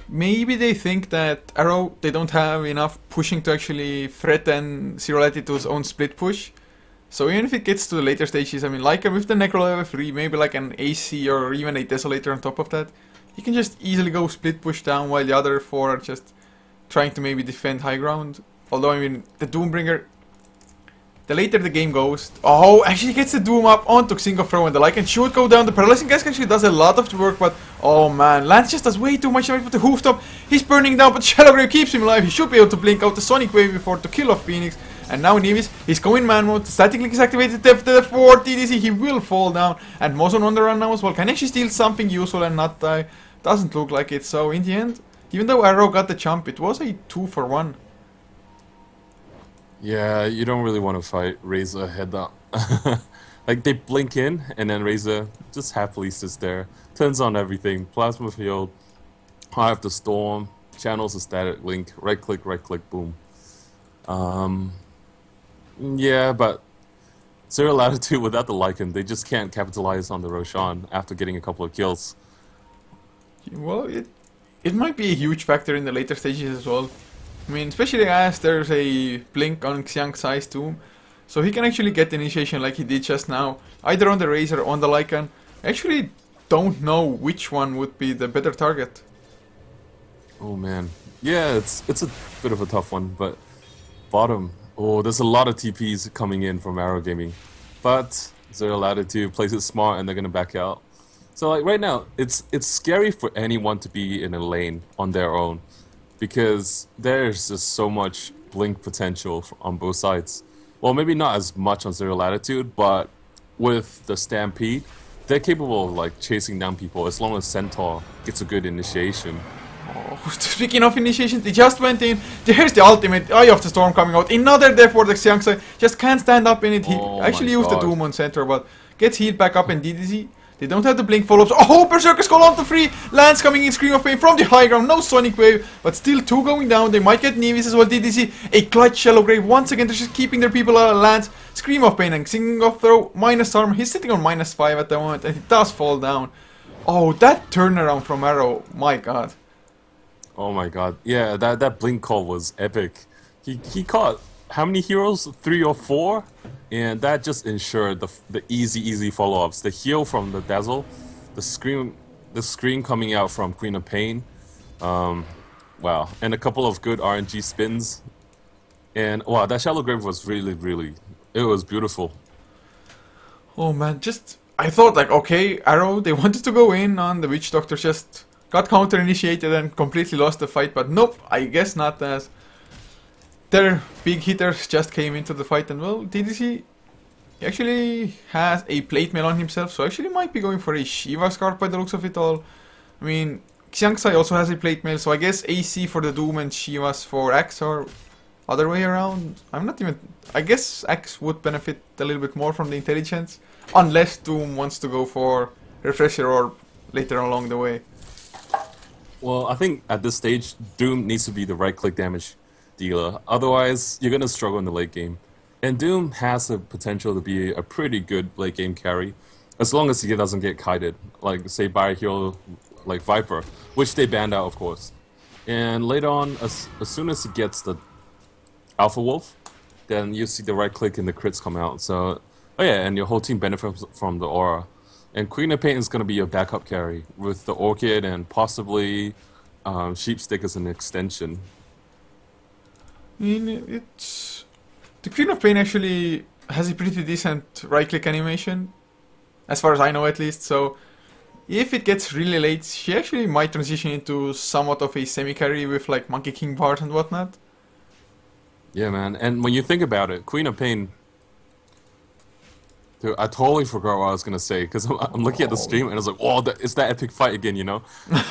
maybe they think that Arrow, they don't have enough pushing to actually threaten Zero Latitude's own split push. So even if it gets to the later stages, I mean, like with the Necro level 3, maybe like an AC or even a Desolator on top of that, you can just easily go split push down while the other 4 are just trying to maybe defend high ground. Although, I mean, the Doombringer, the later the game goes... Oh, actually gets the Doom up onto Xing of Throw and the like, and should go down. The Paralyzing Gas actually does a lot of the work, but... Oh man, Lance just does way too much damage with the Hooftop. He's burning down, but Shallow Grave keeps him alive. He should be able to blink out the Sonic Wave before to kill off Phoenix. And now Nevis, he's going man mode, static link is activated, the 4 TDC, he will fall down. And Mozon on the run now as well, can actually steal something useful and not die. Doesn't look like it, so in the end, even though Arrow got the jump, it was a 2-for-1. Yeah, you don't really want to fight Razor head up. Like, they blink in, and then Razor just happily sits there, turns on everything, Plasma Field, Eye of the Storm, channels a static link, right click, boom. Yeah, but Zero Latitude without the Lycan, they just can't capitalize on the Roshan after getting a couple of kills. Well, it might be a huge factor in the later stages as well. I mean, especially as there's a blink on Xiang Sai's Doom, so he can actually get the initiation like he did just now, either on the Razor or on the Lycan. I actually don't know which one would be the better target. Oh man, yeah, it's a bit of a tough one, but bottom. Oh, there's a lot of TPs coming in from Arrow Gaming, but Zero Latitude plays it smart and they're gonna back out. So like right now, it's scary for anyone to be in a lane on their own, because there's just so much blink potential on both sides. Well, maybe not as much on Zero Latitude, but with the Stampede, they're capable of like chasing down people as long as Centaur gets a good initiation. Oh, speaking of initiations, they just went in. There's the ultimate Eye of the Storm coming out. Another death for the Xiangxai. Just can't stand up in it. He actually used the Doom on center, but gets healed back up in DDZ. They don't have the blink follow-ups. Oh, Berserker Skull on to 3. Lance coming in, Scream of Pain from the high ground. No Sonic Wave, but still 2 going down. They might get Nevis as well. DDZ, a clutch Shallow Grave. Once again, they're just keeping their people out. Lance, Scream of Pain and Singing of Throw. Minus armor. He's sitting on -5 at the moment, and he does fall down. Oh, that turnaround from Arrow. My god. Oh my god. Yeah, that blink call was epic. He caught how many heroes? 3 or 4? And that just ensured the easy follow-ups. The heal from the Dazzle, the scream coming out from Queen of Pain. Wow. And a couple of good RNG spins. And wow, that Shallow Grave was really it was beautiful. Oh man, I thought like, okay, Arrow, they wanted to go in on the Witch Doctor, just got counter-initiated and completely lost the fight, but nope, I guess not, as their big hitters just came into the fight. And well, DDC actually has a plate mail on himself, so actually might be going for a Shiva Scarf by the looks of it all. I mean, Xiangxai also has a plate mail, so I guess AC for the Doom and Shivas for Axe, or other way around. I'm not even... I guess Axe would benefit a little bit more from the intelligence, unless Doom wants to go for Refresher or later along the way. Well, I think at this stage, Doom needs to be the right-click damage dealer. Otherwise, you're going to struggle in the late game. And Doom has the potential to be a pretty good late game carry, as long as he doesn't get kited, like, say, by a hero like Viper, which they banned out, of course. And later on, as soon as he gets the Alpha Wolf, then you see the right-click and the crits come out. So, oh yeah, and your whole team benefits from the aura. And Queen of Pain is going to be your backup carry, with the Orchid and possibly Sheepstick as an extension. I mean, it's... The Queen of Pain actually has a pretty decent right-click animation, as far as I know at least, so if it gets really late, she actually might transition into somewhat of a semi-carry with like Monkey King bars and whatnot. Yeah, man. And when you think about it, Queen of Pain. Dude, I totally forgot what I was gonna say because I'm looking at the Oh. stream and I was like, "Oh, it's that epic fight again," you know,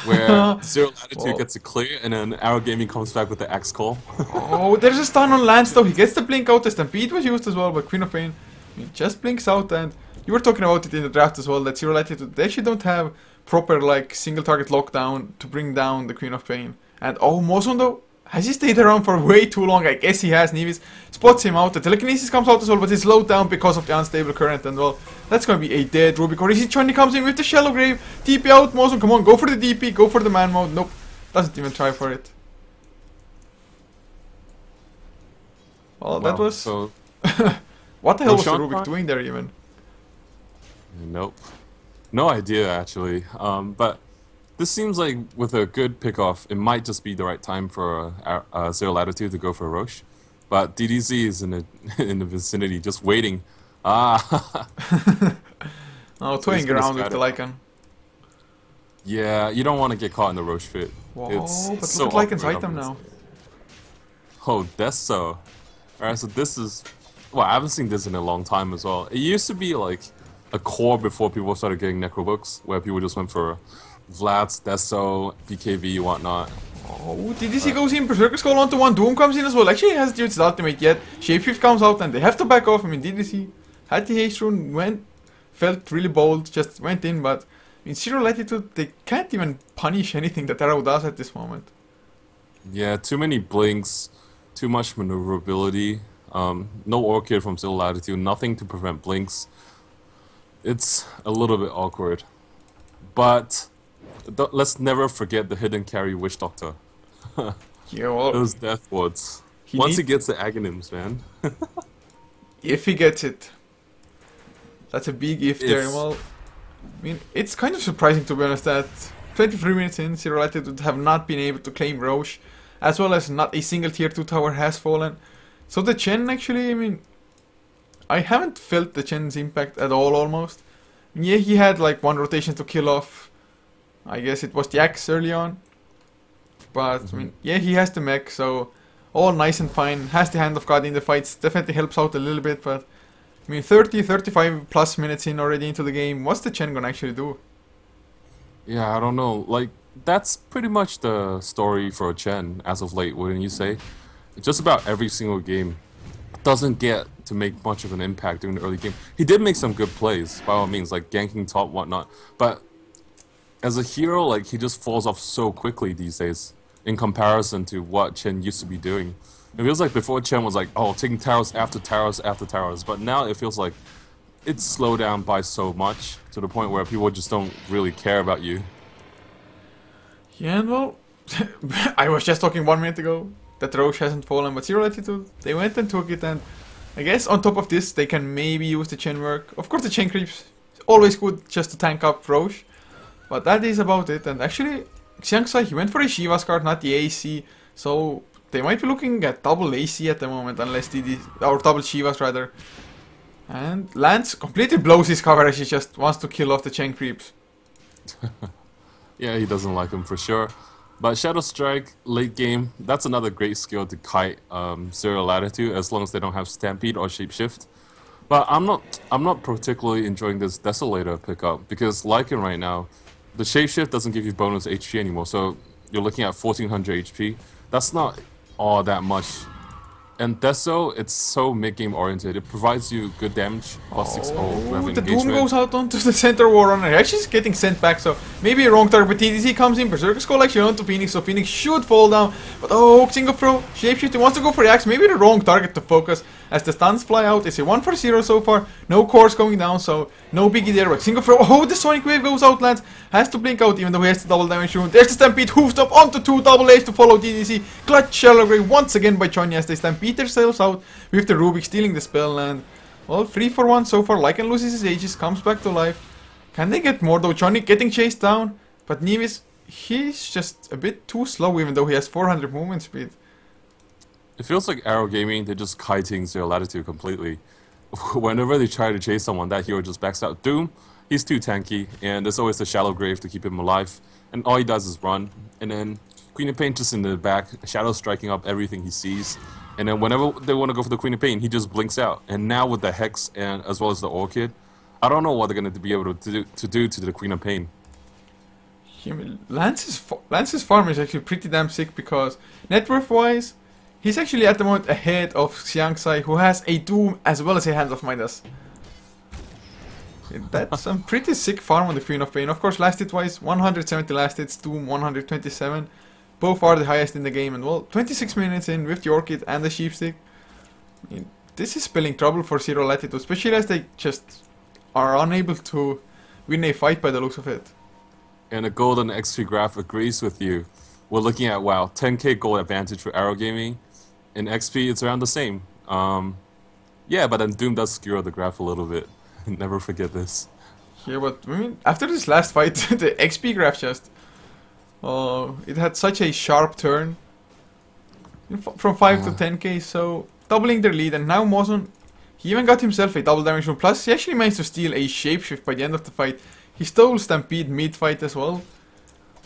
where Zero Latitude Well, gets a clear and then Arrow Gaming comes back with the X call. oh, there's a stun on Lance though. He gets the blink out. The Stampede was used as well, but Queen of Pain, he just blinks out. And you were talking about it in the draft as well. That Zero Latitude, they actually don't have proper like single target lockdown to bring down the Queen of Pain. And oh, Mozon though, has he stayed around for way too long? I guess he has. Nevis spots him out. The telekinesis comes out as well, but he's slowed down because of the unstable current. And well, that's gonna be a dead Ruby Core. Johnny comes in with the Shallow Grave. TP out, Mozon. Come on, go for the DP. Go for the man mode. Nope, doesn't even try for it. Well, that was... So what the hell was the Roshan Rubik doing there even? nope, no idea actually. But this seems like with a good pickoff, it might just be the right time for Zero Latitude to go for Roche. But DDZ is in the in the vicinity, just waiting. Ah, Oh, so he's toying gonna around with scatter. the Lycan. Yeah, you don't want to get caught in the Roche fit. Whoa, It's but so look at Lycan's awkward, item now. obviously. Oh, that's so. Alright, so this is... Well, I haven't seen this in a long time as well. It used to be like a core before people started getting Necrobooks, where people just went for Vlad's, Deso, BKB, whatnot. Oh, DDC goes in, Berserker Skull onto one, Doom comes in as well. Actually, he hasn't used his ultimate yet. Shapeshift comes out and they have to back off. I mean, DDC had the haste rune, felt really bold, just went in, but in Zero Latitude, they can't even punish anything that Arrow does at this moment. Yeah, too many blinks, too much maneuverability, no Orchid from Zero Latitude, nothing to prevent blinks. It's a little bit awkward. But let's never forget the hidden carry Witch Doctor. Yeah, well, Those death wards. he Once need- he gets the Aghanims, man. if he gets it. That's a big if there. If. Well, I mean, it's kind of surprising to be honest that 23 minutes in, Zero Latitude have not been able to claim Roche, as well as not a single tier 2 tower has fallen. So the Chen actually, I mean, I haven't felt the Chen's impact at all almost. Yeah, he had like one rotation to kill off, I guess it was the Axe early on. But, I mean, yeah, he has the mech, so all nice and fine. Has the Hand of God in the fights, definitely helps out a little bit, but I mean, 30, 35 plus minutes in already into the game. What's the Chen gonna actually do? Yeah, I don't know. Like, that's pretty much the story for Chen as of late, wouldn't you say? Just about every single game doesn't get to make much of an impact during the early game. He did make some good plays, by all means, like ganking top, whatnot. But as a hero, like, he just falls off so quickly these days in comparison to what Chen used to be doing. It feels like before Chen was like, oh, taking towers after towers after towers. But now it feels like it's slowed down by so much to the point where people just don't really care about you. Yeah, and well, I was just talking 1 minute ago that Roche hasn't fallen, but Zero Latitude, they went and took it, and I guess on top of this, they can maybe use the Chen work. Of course, the Chen creeps, always good just to tank up Roche, but that is about it. And actually, Xiangsai, he went for a Shiva's card, not the AC, so they might be looking at double AC at the moment, unless or double Shivas rather. And Lance completely blows his cover as he just wants to kill off the Chen creeps. Yeah, he doesn't like him for sure. But Shadow Strike, late game, that's another great skill to kite Zero Latitude as long as they don't have Stampede or Shapeshift. But I'm not particularly enjoying this Desolator pickup because Lycan right now, the Shapeshift doesn't give you bonus HP anymore, so you're looking at 1400 HP. That's not all that much. And Deso, it's so mid-game oriented. It provides you good damage, plus 6-0 whenever The Doom engagement. goes out onto the center war runner. Actually, he's getting sent back, so maybe a wrong target. But TDC comes in, Berserker Skull actually onto Phoenix, so Phoenix should fall down. But oh, single throw, Shapeshift, he wants to go for the axe. Maybe the wrong target to focus as the stuns fly out. It's a 1 for 0 so far. No cores going down, so no biggie there. But single throw, oh, the Sonic Wave goes out, Lance. Has to blink out even though he has the double damage rune. There's the Stampede, hoofed up onto 2 double A's to follow TDC. Clutch Shallow Grave once again by Johnny as they stampede themselves out with the Rubik stealing the spell. And well, 3 for 1 so far. Lycan loses his Aegis, comes back to life. Can they get more though? Johnny getting chased down, but Nevis, he's just a bit too slow even though he has 400 movement speed. It feels like Arrow Gaming, they're just kiting Zero Latitude completely. Whenever they try to chase someone, that hero just backs out. Doom, he's too tanky, and there's always the Shallow Grave to keep him alive. And all he does is run. And then Queen of Pain just in the back, Shadow striking up everything he sees. And then whenever they want to go for the Queen of Pain, he just blinks out. And now with the Hex and as well as the Orchid, I don't know what they're going to be able to do to the Queen of Pain. Lance's farm is actually pretty damn sick because net worth wise, he's actually at the moment ahead of Xiangsai, who has a Doom as well as a Hand of Midas. That's some pretty sick farm on the Queen of Pain. Of course, last hit wise, 170 last hits, Doom 127. Both are the highest in the game, and well, 26 minutes in with the Orchid and the Sheepstick. I mean, this is spelling trouble for Zero Latitude, especially as they just are unable to win a fight by the looks of it. And the Golden XP graph agrees with you. We're looking at, wow, 10k gold advantage for Arrow Gaming. In XP, it's around the same. Yeah, but then Doom does skew the graph a little bit. Never forget this. Yeah, but I mean, after this last fight, the XP graph just... it had such a sharp turn. From 5 to 10k, so doubling their lead. And now Mozon, he even got himself a double damage room. Plus, he actually managed to steal a shapeshift by the end of the fight. He stole Stampede mid-fight as well.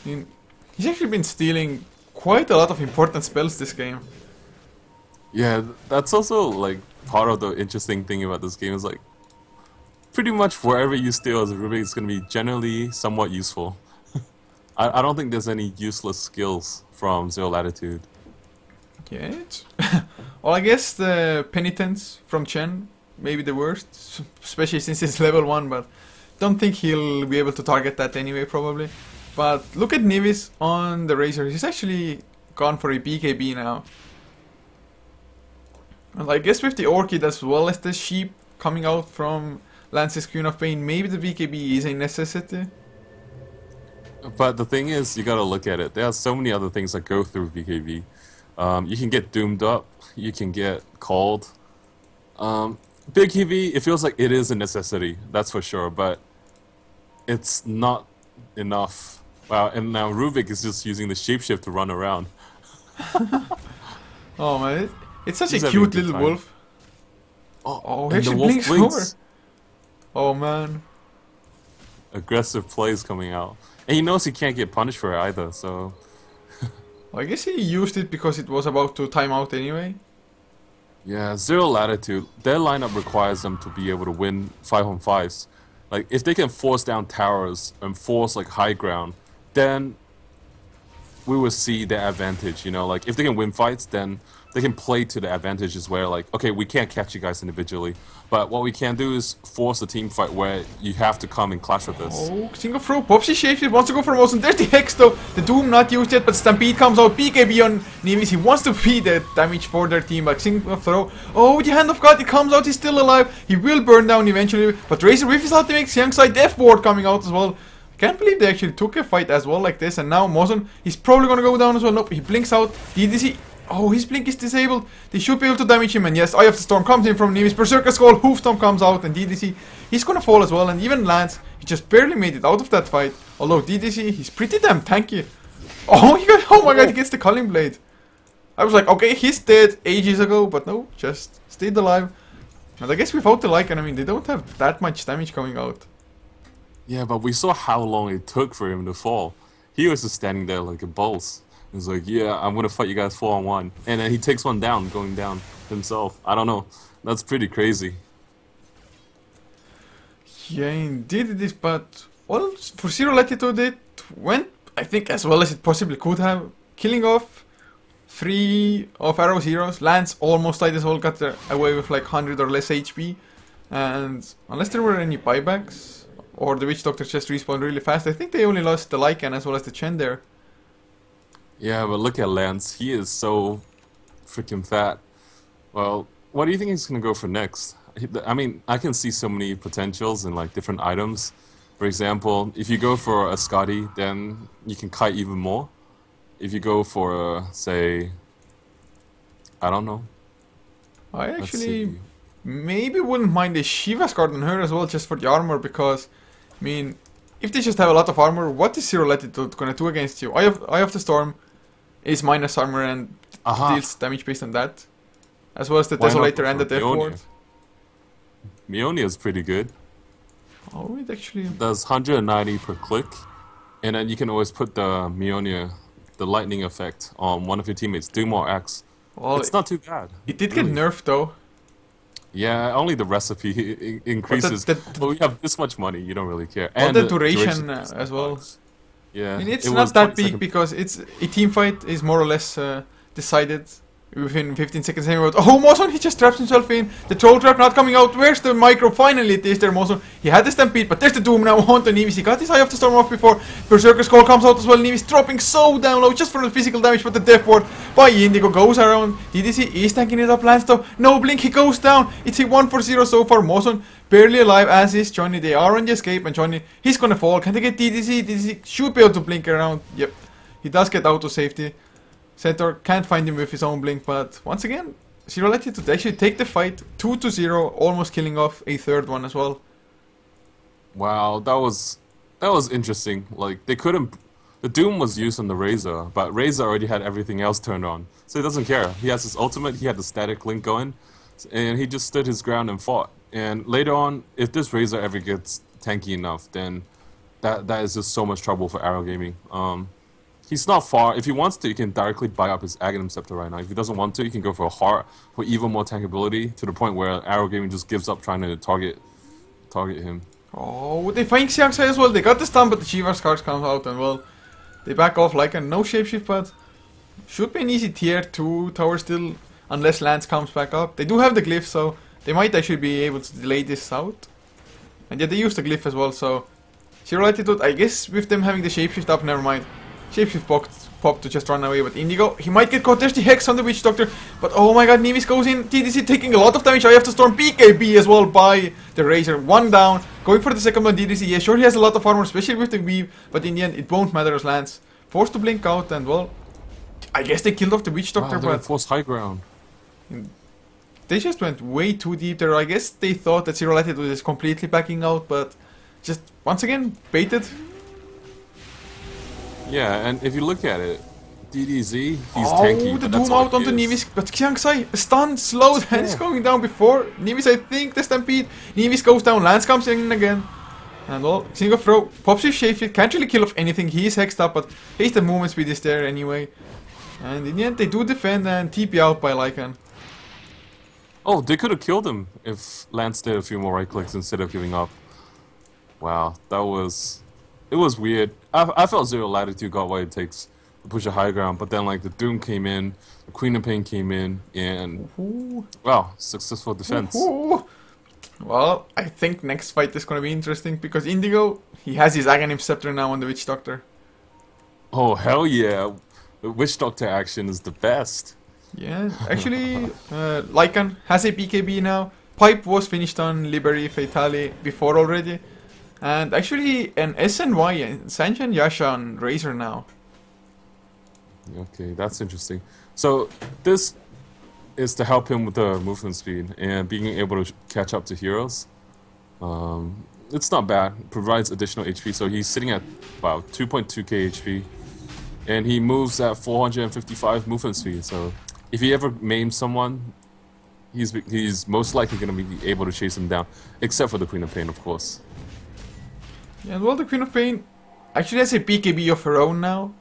I mean, he's actually been stealing quite a lot of important spells this game. Yeah, that's also like part of the interesting thing about this game is like pretty much wherever you steal as a Rubik is going to be generally somewhat useful. I don't think there's any useless skills from Zero Latitude. Yeah, well, I guess the Penitence from Chen may be the worst, especially since it's level 1, but don't think he'll be able to target that anyway, probably. But look at Nivis on the Razor. He's actually gone for a BKB now. And I guess with the Orchid as well as the Sheep coming out from Lance's Queen of Pain, maybe the BKB is a necessity. But the thing is, you gotta look at it. There are so many other things that go through BKB. You can get doomed up. You can get called. BKB, it feels like it is a necessity. That's for sure. But it's not enough. Wow, and now Rubik is just using the shapeshift to run around. Oh man, it's such a cute little wolf. Oh, he actually blinks over. Oh man. Aggressive plays coming out. And he knows he can't get punished for it either, so... I guess he used it because it was about to time out anyway. Yeah, Zero Latitude, their lineup requires them to be able to win 5-on-5s. Like, if they can force down towers and force, like, high ground, then we will see their advantage, you know? Like, if they can win fights, then they can play to the advantages where, like, okay, we can't catch you guys individually, but what we can do is force a team fight where you have to come and clash with us. Oh, single throw. Popsy Shapeshift wants to go for Mozon. There's the Hex though. The Doom not used yet, but Stampede comes out. BKB on Nivis. He wants to feed the damage for their team, but single throw. Oh, the Hand of God, it comes out. He's still alive. He will burn down eventually, but Razor with his ultimate, Xiangsai Death Ward coming out as well. I can't believe they actually took a fight as well like this, and now Mozon, he's probably gonna go down as well. Nope, he blinks out. DDC. Oh, his blink is disabled. They should be able to damage him. And yes, Eye of the Storm comes in from Nivis. Berserker Skull, Hoofstomp comes out. And DDC, he's gonna fall as well. And even Lance, he just barely made it out of that fight. Although DDC, he's pretty damn tanky. Oh my god, he gets the Culling Blade. I was like, okay, he's dead ages ago. But no, just stayed alive. And I guess without the Lycan, I mean, they don't have that much damage coming out. Yeah, but we saw how long it took for him to fall. He was just standing there like a boss. He's like, yeah, I'm gonna fight you guys 4-on-1. And then he takes one down, going down himself. I don't know. That's pretty crazy. Yeah, indeed it is, but... Well, for Zero Latitude it went, I think, as well as it possibly could have. Killing off 3 of Arrow's heroes. Lance almost died as well, got away with like 100 or less HP. And unless there were any buybacks, or the Witch Doctor just respawned really fast, I think they only lost the Lycan as well as the Chen there. Yeah, but look at Lance. He is so freaking fat. Well, what do you think he's going to go for next? I mean, I can see so many potentials in like different items. For example, if you go for a Scotty, then you can kite even more. If you go for, say, I don't know. I actually maybe wouldn't mind a Shiva's card on her as well, just for the armor, because, I mean, if they just have a lot of armor, what is Zero Latitude going to do against you? Eye of the Storm is minus armor and deals damage based on that. As well as the Desolator and the Death Ward. Mionia is pretty good. Oh, it actually... Does 190 per click. And then you can always put the Mionia, the lightning effect, on one of your teammates. Do more X. Well, It's not too bad. it did get nerfed though. Yeah, only the recipe increases. But we have this much money, you don't really care. Well, And the the duration is as well. bucks. Yeah, I mean, it's it not was that 20 big seconds. because it's a team fight is more or less decided within 15 seconds anyway. Oh, Mawson, he just traps himself in. The troll trap not coming out. Where's the micro? Finally it is there, Mawson. He had the stampede, but there's the doom now onto Nevis. He got his eye of the storm off before. Berserker's call comes out as well. Nevis dropping so down low just for the physical damage, but the death ward by Indigo goes around. DDC is tanking it up. Lance though, no blink, he goes down. It's a 1-for-0 so far. Mawson barely alive, as is Johnny. They are on the escape, and Johnny, he's gonna fall. Can they get DDC? DDC should be able to blink around. Yep, he does get out to safety. Centaur can't find him with his own blink, but once again, Zero Latitude actually take the fight 2-0, almost killing off a third one as well. Wow, that was interesting. Like they couldn't. The Doom was used on the Razor, but Razor already had everything else turned on, so he doesn't care. He has his ultimate. He had the static link going, and he just stood his ground and fought. And later on, if this Razor ever gets tanky enough, then that is just so much trouble for Arrow Gaming. He's not far. If he wants to, he can directly buy up his Aghanim Scepter right now. If he doesn't want to, he can go for a Heart for even more tankability, to the point where Arrow Gaming just gives up trying to target him. Oh, they find Xiangsai as well. They got the stun, but the Shiva's cards comes out, and well, they back off like a no shapeshift, but should be an easy tier 2 tower still, unless Lance comes back up. They do have the glyph, so they might actually be able to delay this out. And yeah, they use the glyph as well, so Zero Latitude, I guess with them having the shapeshift up, never mind. Shapeshift popped to just run away, but Indigo, he might get caught. There's the Hex on the Witch Doctor, but oh my god, Nevis goes in. TDC taking a lot of damage. I have to storm BKB as well by the Razor. One down, going for the second one. DDC, yeah, sure, he has a lot of armor, especially with the weave, but in the end, it won't matter as Lance forced to blink out, and well, I guess they killed off the Witch Doctor, Wow, but forced high ground. they just went way too deep there. I guess they thought that Zero Latitude was completely backing out, but just once again baited. Yeah, and if you look at it, DDZ, he's The tanky. But that's Doom all out he onto is. Nevis, but Xiangsai stunned, slowed, and is going down before Nevis. I think the stampede. Nevis goes down, Lance comes in again, and well, single throw, pops his shapeshift, can't really kill off anything. He is hexed up, but his the movement speed is there anyway. And in the end, they do defend and TP out by Lycan. Oh, they could have killed him if Lance did a few more right clicks instead of giving up. Wow, it was weird. I felt Zero Latitude got what it takes to push a high ground, but then like the Doom came in, the Queen of Pain came in, and wow, successful defense. Well, I think next fight is gonna be interesting because Indigo, he has his Aghanim Scepter now on the Witch Doctor. Oh hell yeah, the Witch Doctor action is the best. Yeah, actually, Lycan has a BKB now. Pipe was finished on Liberi Fatale before already. And actually, an SNY and Sanjan Yasha on Razor now. Okay, that's interesting. So this is to help him with the movement speed and being able to catch up to heroes. It's not bad. It provides additional HP. So he's sitting at about 2.2k HP, and he moves at 455 movement speed. So if he ever maims someone, he's most likely going to be able to chase him down, except for the Queen of Pain, of course. Yeah, well, the Queen of Pain actually has a BKB of her own now.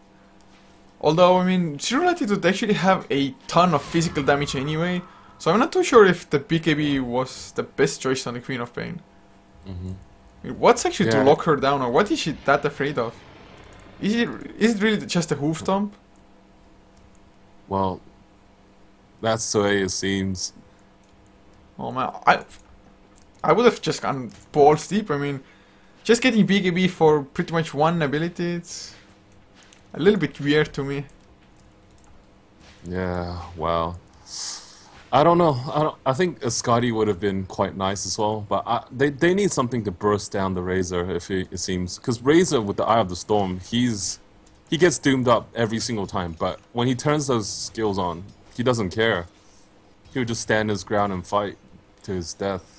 Although, I mean, Zero Latitude actually have a ton of physical damage anyway. So I'm not too sure if the BKB was the best choice on the Queen of Pain. I mean, what's actually to lock her down, or what is she that afraid of? Is it really just a hoof stomp? Well, that's the way it seems. Oh man, I would have just gone balls deep. I mean, just getting BKB for pretty much one ability, it's a little bit weird to me. Yeah, well, I don't know. I think a Scotty would have been quite nice as well, but they need something to burst down the Razor. It seems, because Razor with the Eye of the Storm, he gets doomed up every single time. But when he turns those skills on, he doesn't care. He'll just stand his ground and fight to his death.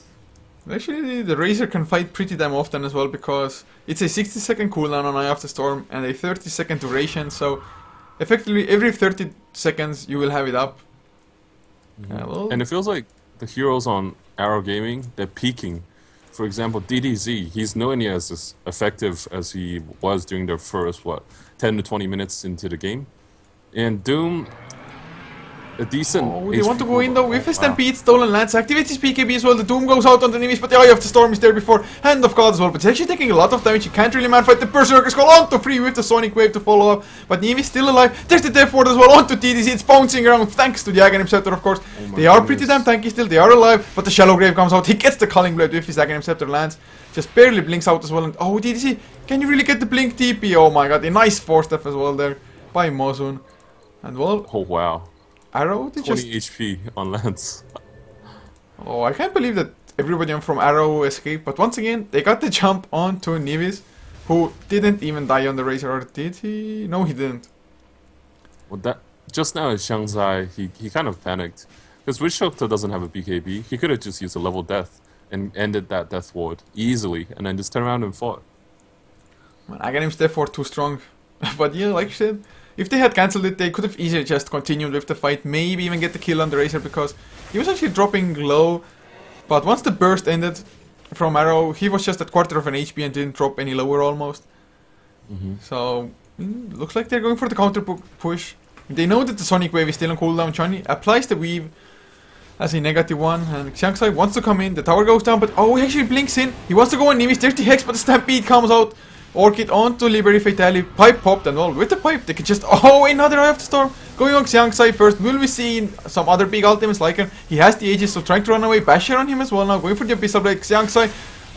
Actually, the Razor can fight pretty damn often as well, because it's a 60-second cooldown on Eye of the Storm and a 30-second duration, so effectively every 30 seconds you will have it up. Well, and it feels like the heroes on Arrow Gaming, they're peaking. For example, DDZ, he's nowhere near as effective as he was during their first, 10 to 20 minutes into the game. And Doom, a decent. Oh, they want to HP go in though with a wow. Stampede, Stolen Lance, activates his BKB as well. The Doom goes out on the enemies, but the Eye of the Storm is there before. Hand of God as well, but he's actually taking a lot of damage. He can't really man fight the Berserker Skull onto 3 with the Sonic Wave to follow up. But Neevy's still alive. There's the Death Ward as well onto TDC. It's bouncing around thanks to the Aghanim Scepter, of course. They are pretty damn tanky still. They are alive, but the Shallow Grave comes out. He gets the Culling Blade with his Aghanim Scepter lands. Just barely blinks out as well. And oh, TDC, can you really get the blink TP? Oh my god, a nice 4-step as well there by Mozun. And well, Oh wow. Arrow, they 20 just... HP on Lance. Oh, I can't believe that everybody from Arrow escaped. But once again, they got the jump onto Nevis, who didn't even die on the Razor. Or did he? No, he didn't. Well, that just now is Shanghai. He kind of panicked because joinDOTA doesn't have a BKB. He could have just used a level death and ended that death ward easily, and then just turned around and fought. Man, Aghanim's Death Ward too strong. But yeah, like I said, if they had cancelled it, they could have easily just continued with the fight, maybe even get the kill on the Razor, because he was actually dropping low. But once the burst ended from Arrow, he was just at quarter of an HP and didn't drop any lower almost. So, looks like they're going for the counter push. They know that the Sonic Wave is still on cooldown. Johnny applies the Weave as a -1, and Xiangsai wants to come in. The tower goes down, but oh, he actually blinks in. He wants to go on Nevis. There's the Hex, but the Stampede comes out. Orchid onto Liberty Fatali, pipe popped, and all with the pipe they can just, oh, another Eye of the Storm going on Xiangsai first. Will we see some other big ultimates like him? He has the Aegis, so trying to run away. Basher on him as well now, going for the Abyssal Blade. Xiangsai,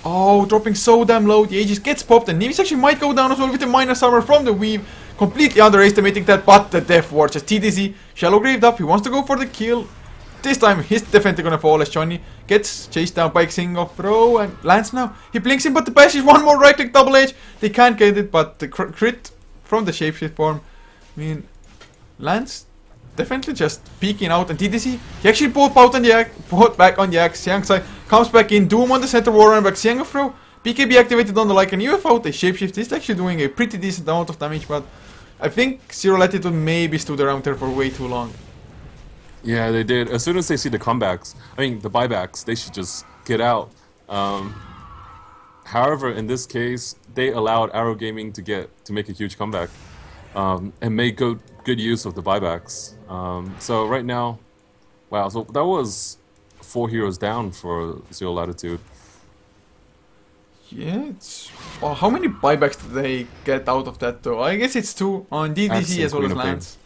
oh, dropping so damn low. The Aegis gets popped, and Nevis actually might go down as well with the minus armor from the Weave. Completely underestimating that, but the Death Ward just TDC. Shallow Graved up, he wants to go for the kill. This time he's definitely gonna fall as Johnny gets chased down by Xing of Bro and lands now. He blinks in, but the bash is one more right click double edge. They can't get it, but the crit from the shapeshift form. I mean, Lance definitely just peeking out, and TDC he actually pulled out on the axe, pulled back on the axe. Xiangsai comes back in, Doom on the center war and back Xing of Bro. BKB activated on the Lycan. UFO, the shapeshift is actually doing a pretty decent amount of damage, but I think Zero Latitude maybe stood around there for way too long. Yeah, they did. As soon as they see the comebacks, I mean the buybacks, they should just get out. However, in this case, they allowed Arrow Gaming to make a huge comeback and make good use of the buybacks. So right now, wow, so that was 4 heroes down for Zero Latitude. Yeah, it's... Well, how many buybacks did they get out of that though? I guess it's 2 on DDC as well as Lance.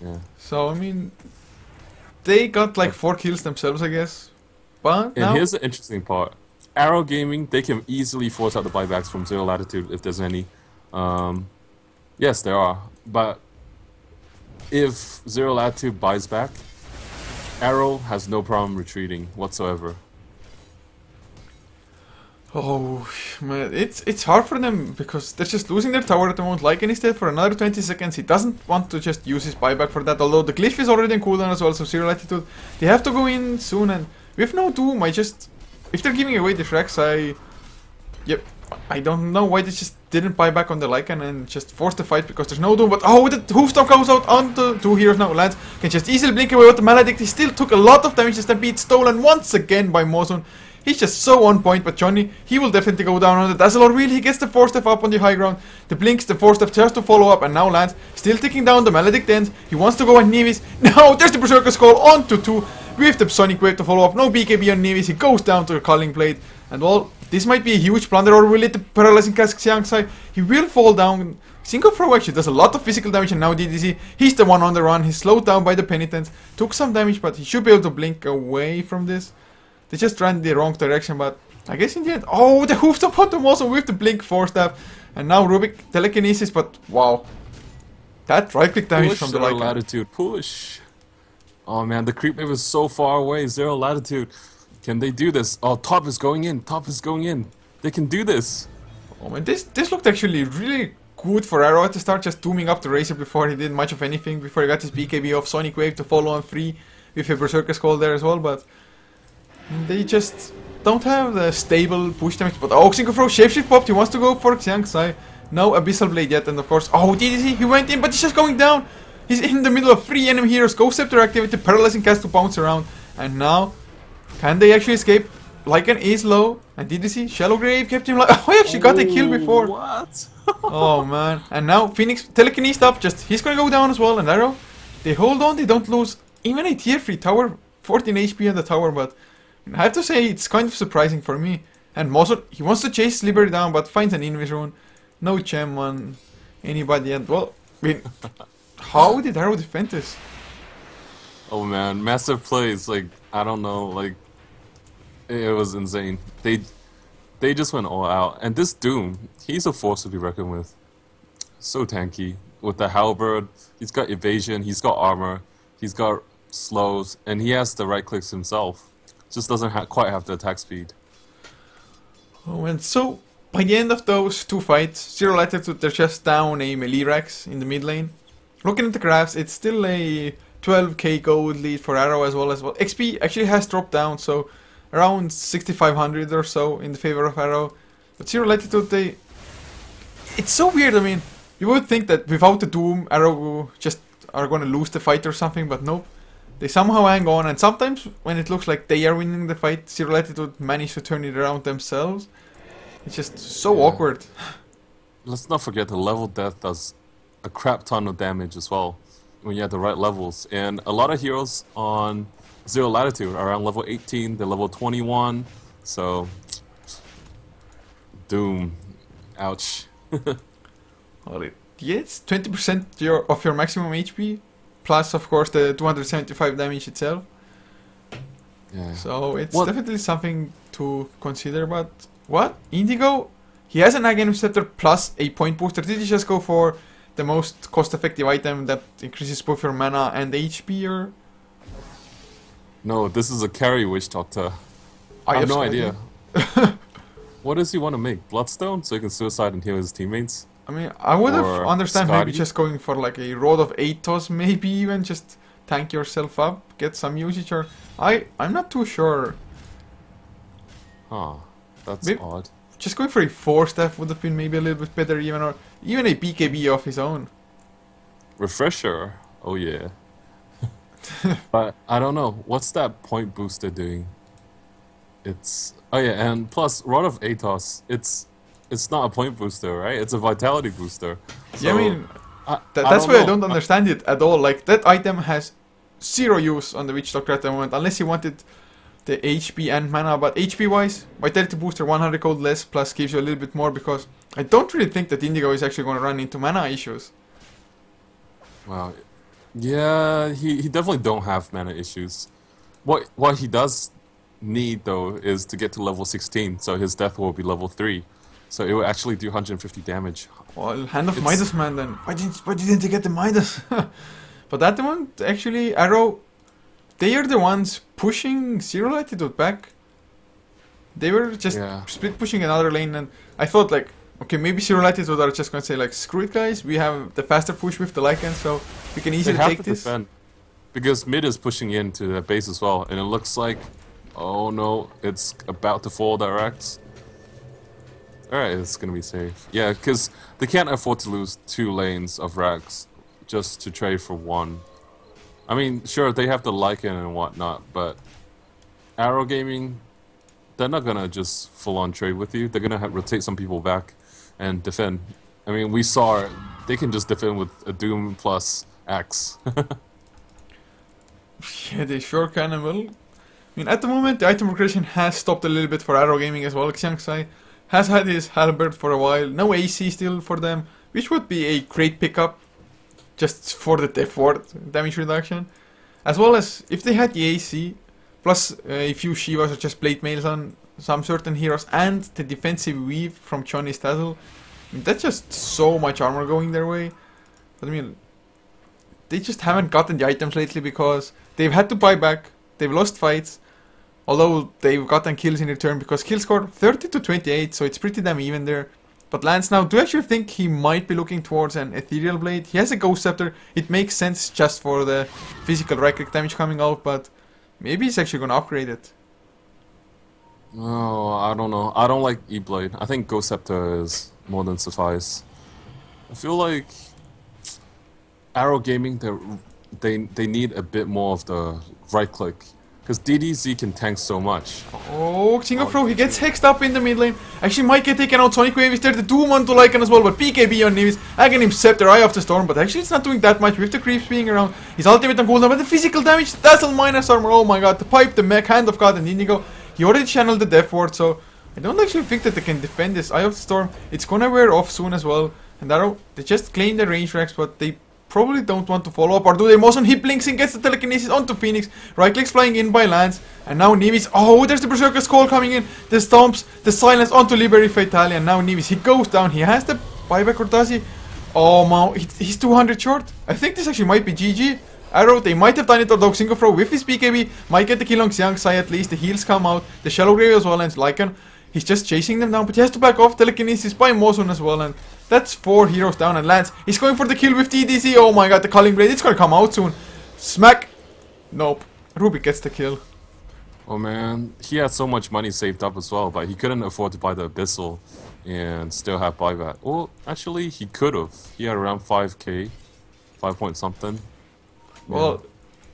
Yeah. So, I mean... They got like 4 kills themselves, I guess. But and here's the interesting part. Arrow Gaming, they can easily force out the buybacks from Zero Latitude if there's any. Yes, there are. But if Zero Latitude buys back, Arrow has no problem retreating whatsoever. Oh man, it's hard for them because they're just losing their tower at the moment. Lycan is dead for another 20 seconds. He doesn't want to just use his buyback for that, although the glyph is already in cooldown as well, so Zero Latitude, they have to go in soon, and with no Doom, if they're giving away the Shreks, I don't know why they just didn't buy back on the Lycan and just force the fight because there's no Doom, but oh, the Hoofstomp goes out onto 2 heroes now. Lance can just easily blink away with the Maledict. He still took a lot of damage, the Stampede stolen once again by Mozun. He's just so on point, but Johnny, he will definitely go down on the Dazzler wheel. He gets the 4-step up on the high ground. The blinks, the 4-step just to follow up, and now Lance still taking down the Maledict ends. He wants to go on Nevis. No, there's the Berserker Skull onto 2 with the Sonic Wave to follow up. No BKB on Nevis. He goes down to the Culling Blade, and well, this might be a huge blunder, or will it the Paralyzing Cask Xiangsai? He will fall down. Single Throw actually does a lot of physical damage, and now DDC, he's the one on the run. He's slowed down by the Penitence. Took some damage, but he should be able to blink away from this. They just ran the wrong direction, but I guess in the end... Oh, the Hoofstomp on them also with the blink 4-step. And now Rubik telekinesis, but wow. That right-click damage from the Lycan. Latitude, push. Oh man, the creep wave is so far away. Zero Latitude. Can they do this? Oh, top is going in. Top is going in. They can do this. Oh man, this looked actually really good for Arrow at the start, just dooming up the Razor before he did much of anything, before he got his BKB off Sonic Wave to follow on 3 with a Berserker Skull there as well, but they just don't have the stable push damage. But oh, Synchro shapeshift popped, he wants to go for Xiangsai. No Abyssal Blade yet, and of course, oh, DDC, he went in, but he's just going down. He's in the middle of 3 enemy heroes. Ghost Scepter activated, Paralyzing Cast to bounce around, and now, can they actually escape? Lycan is low, and DDC, Shallow Grave kept him like, oh, he actually got a kill before. What? Oh man, and now Phoenix telekinesed up, just, he's gonna go down as well, and Arrow, they hold on, they don't lose even a tier 3 tower, 14 HP on the tower, but I have to say it's kind of surprising for me. And Mozo, he wants to chase Liberty down, but finds an Invis rune. No gem on anybody, and well, I mean, how did Arrow defend this? Oh man, massive plays, like, I don't know, like, it was insane. They just went all out. And this Doom, he's a force to be reckoned with. So tanky. With the halberd, he's got evasion, he's got armor, he's got slows, and he has the right clicks himself. Just doesn't quite have the attack speed. Oh, and so by the end of those two fights, Zero Latitude, they're just down a melee Rex in the mid lane. Looking at the graphs, it's still a 12k gold lead for Arrow as well. XP actually has dropped down, so around 6500 or so in the favor of Arrow. But Zero Latitude, it's so weird. I mean, you would think that without the Doom, Arrow just are gonna lose the fight or something, but nope. They somehow hang on, and sometimes when it looks like they are winning the fight, Zero Latitude manage to turn it around themselves. It's just so awkward. Let's not forget the level death does a crap ton of damage as well when you have the right levels. And a lot of heroes on Zero Latitude are around level 18, they're level 21, so Doom, ouch. Well, it's 20% of your maximum HP, plus of course the 275 damage itself. Yeah. So it's definitely something to consider. But what? Indigo? He has an Aghanim Scepter plus a point booster. Did he just go for the most cost-effective item that increases both your mana and HP, or? No, this is a carry Witch Doctor. I have no idea. What does he want to make? Bloodstone? So he can suicide and heal his teammates? I mean, I would have understand Scotty? maybe just going for like a Rod of Atos, maybe even just tank yourself up, get some usage, or I'm not too sure. Huh, that's maybe odd. Just going for a 4-staff would have been maybe a little bit better, even, or even a BKB of his own. Refresher? Oh yeah. But I don't know, what's that point booster doing? It's... Oh yeah, and plus, Rod of Atos, it's not a point booster, right? It's a vitality booster. So, yeah, I mean, that's why I don't understand it at all. Like, that item has zero use on the Witch Doctor at the moment, unless you wanted the HP and mana. But HP-wise, vitality booster 100 gold less, plus gives you a little bit more, because I don't really think that Indigo is actually going to run into mana issues. Wow. Yeah, he definitely don't have mana issues. What he does need, though, is to get to level 16, so his death will be level 3. So it will actually do 150 damage. Well, Hand of Midas, man, then. Why didn't you get the Midas? But at the moment, actually, Arrow, they are the ones pushing Zero Latitude back. They were just split pushing another lane, and I thought, like, okay, maybe Zero Latitude are just going to say, like, screw it, guys, we have the faster push with the Lycan, so we can easily take this. Defend, because mid is pushing into the base as well, and it looks like, oh no, it's about to fall direct. Alright, it's gonna be safe. Yeah, because they can't afford to lose 2 lanes of Rags just to trade for 1. I mean, sure, they have the Lycan and whatnot, but Arrow Gaming, they're not gonna just full-on trade with you. They're gonna rotate some people back and defend. I mean, we saw it. They can just defend with a Doom plus Axe. Yeah, they sure can and will. I mean, at the moment, the item progression has stopped a little bit for Arrow Gaming as well. Xiangsai has had his halberd for a while. No AC still for them, which would be a great pickup just for the def ward damage reduction. As well as if they had the AC, plus a few Shivas or just plate mails on some certain heroes, and the defensive weave from Johnny's Tassel, that's just so much armor going their way. But I mean, they just haven't gotten the items lately because they've had to buy back, they've lost fights, although they've gotten kills in return, because kill score 30 to 28, so it's pretty damn even there. But Lance now, do you actually think he might be looking towards an Ethereal Blade? He has a Ghost Scepter, it makes sense just for the physical right-click damage coming out, but maybe he's actually gonna upgrade it. Oh, I don't know. I don't like E-Blade. I think Ghost Scepter is more than suffice. I feel like Arrow Gaming, they need a bit more of the right-click. Because DDZ can tank so much. Oh, Singapore, he gets hexed up in the mid lane. Actually might get taken out. Sonic Wave is there, the Doom onto Lycan as well, but BKB on Nevis. Again him Scepter, Eye of the Storm, but actually it's not doing that much with the creeps being around. His ultimate on cooldown, but the physical damage, Dazzle minus armor, oh my god, the pipe, the mech, Hand of God, and Indigo. He already channeled the Death Ward, so I don't actually think that they can defend this Eye of the Storm. It's gonna wear off soon as well. And Arrow, they just claim the range racks, but they probably don't want to follow up, or do they? Moson hip links and gets the telekinesis onto Phoenix. Right clicks flying in by Lance, and now Nevis. Oh, there's the Berserker's Call coming in. The stomps, the silence onto Liberty Fatale, and now Nevis. He goes down. He has the buyback, or does he? Oh, man, he's 200 short. I think this actually might be GG. Arrow, they might have done it, or Dog Singapore with his BKB might get the kill on Xiangxai at least. The heals come out. The Shallow Grave as well, and Lycan. He's just chasing them down, but he has to back off. Telekinesis by Moson as well, and that's 4 heroes down, and Lance, he's going for the kill with TDC. Oh my god, the Culling Blade, it's gonna come out soon. Smack. Nope. Rubik gets the kill. Oh man, he had so much money saved up as well, but he couldn't afford to buy the Abyssal and still have buyback. Well, actually, he could have. He had around 5k, 5 point something. Well,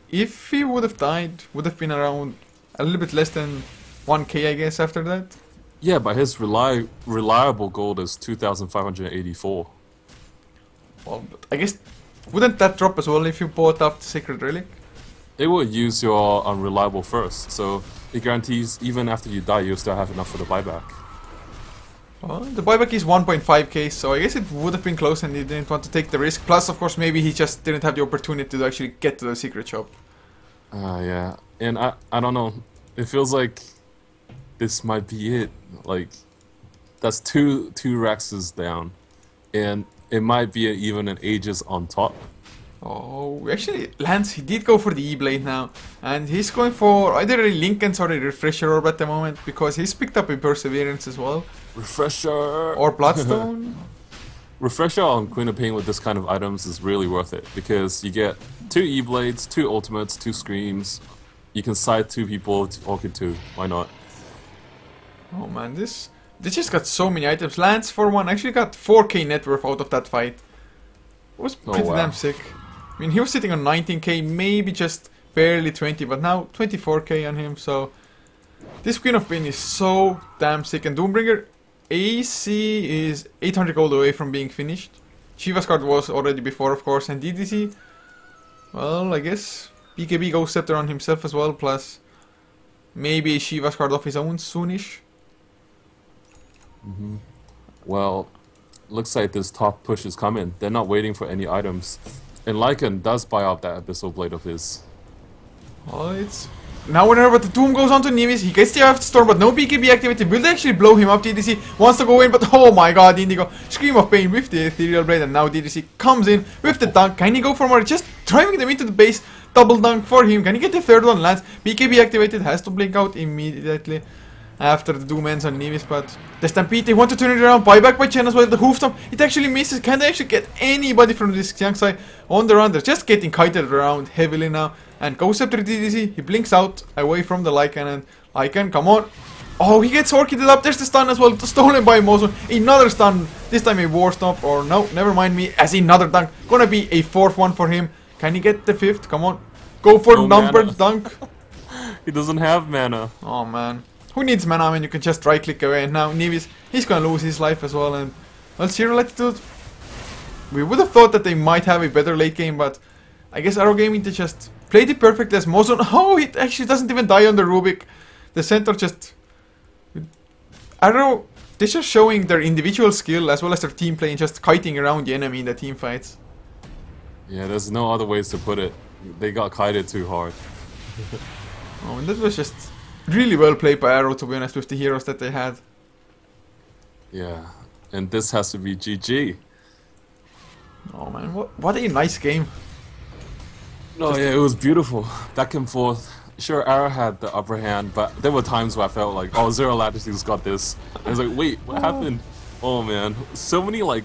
if he would have died, would have been around a little bit less than 1k, I guess, after that. Yeah, but his reliable gold is 2,584. Well, but I guess, wouldn't that drop as well if you bought up the Sacred Relic? It will use your unreliable first, so it guarantees even after you die, you'll still have enough for the buyback. Well, the buyback is 1.5k, so I guess it would have been close and he didn't want to take the risk. Plus, of course, maybe he just didn't have the opportunity to actually get to the secret shop. Yeah, and I don't know. It feels like this might be it. Like, that's two Rexes down, and it might be even an Aegis on top. Oh, actually, Lance, he did go for the E-Blade now, and he's going for either a Lincoln's or a Refresher Orb at the moment, because he's picked up a Perseverance as well. Refresher! Or Bloodstone. Refresher on Queen of Pain with this kind of items is really worth it, because you get 2 E-Blades, 2 Ultimates, 2 Screams, you can side 2 people, Orchid 2, why not? Oh man, this just got so many items. Lance, for one, actually got 4k net worth out of that fight. It was pretty damn sick. I mean, he was sitting on 19k, maybe just barely 20, but now 24k on him, so... This Queen of Pain is so damn sick, and Doombringer AC is 800 gold away from being finished. Shiva's card was already before, of course, and DDC... Well, I guess BKB goes Scepter on himself as well, plus... Maybe a Shiva's card of his own soonish. Well, looks like this top push is coming. They're not waiting for any items. And Lycan does buy up that Abyssal Blade of his. Oh, it's... Now whenever the Doom goes on to Nevis, he gets the Eye of the Storm, but no BKB activated. Will they actually blow him up? DDC wants to go in, but oh my god, Indigo. Scream of Pain with the Ethereal Blade, and now DDC comes in with the dunk. Can he go for more? Just driving them into the base. Double dunk for him. Can he get the third one? Lance, BKB activated, has to blink out immediately after the Doom ends on Nevis, but the Stampede, they want to turn it around. Buyback by Chen as well. The Hoof Stomp, it actually misses. Can they actually get anybody from this Xiangxai on the run? They're just getting kited around heavily now. And goes up to the DDC. He blinks out away from the Lycan, and Lycan, come on. Oh, he gets Orchided up. There's the stun as well. Stolen by Moson. Another stun. This time a War Stomp, or no, never mind me. As another dunk. Gonna be a 4th one for him. Can he get the 5th? Come on. Go for No numbered mana. dunk. He doesn't have mana. Oh man. Who needs mana when you can just right click away? And now Nevis, he's gonna lose his life as well. And well, Zero Latitude, we would have thought that they might have a better late game, but I guess Arrow Gaming, they just played it perfect as Moson. Oh, it actually doesn't even die on the Rubik. The center just... Arrow, they're just showing their individual skill as well as their team play and just kiting around the enemy in the team fights. Yeah, there's no other ways to put it. They got kited too hard. Oh, and that was just really well played by Arrow, to be honest, with the heroes that they had. Yeah, and this has to be GG. Oh man, what a nice game. No, yeah, it was beautiful. Back and forth. Sure, Arrow had the upper hand, but there were times where I felt like, oh, Zero Latitude's got this. And I was like, wait, what happened? Oh man, so many like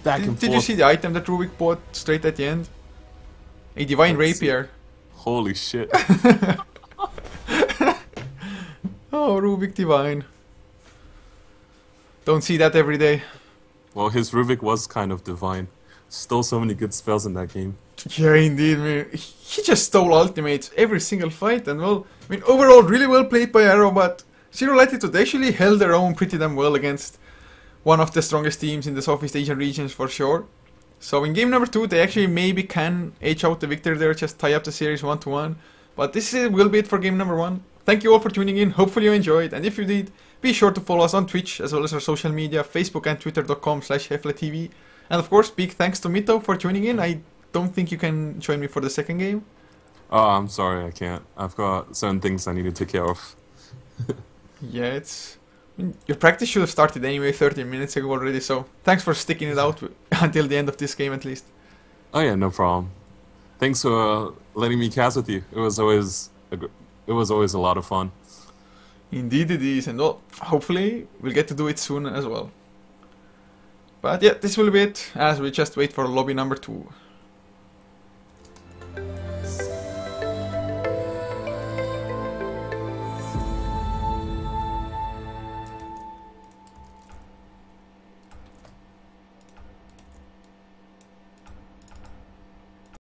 back and forth. Did you see the item that Rubik bought straight at the end? A Divine Rapier. Holy shit. Oh, Rubik Divine. Don't see that every day. Well, his Rubik was kind of divine. stole so many good spells in that game. Yeah, indeed, man. He just stole ultimates every single fight, and well, I mean, overall, really well played by Arrow, but Zero Latitude actually held their own pretty damn well against one of the strongest teams in the Southeast Asian regions for sure. So in game number 2, they actually maybe can edge out the victory there, just tie up the series 1-1. But will be it for game number 1. Thank you all for tuning in, hopefully you enjoyed, and if you did, be sure to follow us on Twitch, as well as our social media, Facebook and Twitter.com/Heflatv. And of course, big thanks to Mito for tuning in. I don't think you can join me for the second game. Oh, I'm sorry, I can't. I've got certain things I need to take care of. Yeah, your practice should have started anyway 13 minutes ago already, so thanks for sticking it out until the end of this game at least. Oh yeah, no problem. Thanks for letting me cast with you. It was always a lot of fun. Indeed it is, and well, hopefully we'll get to do it soon as well. But yeah, this will be it, as we just wait for lobby number 2.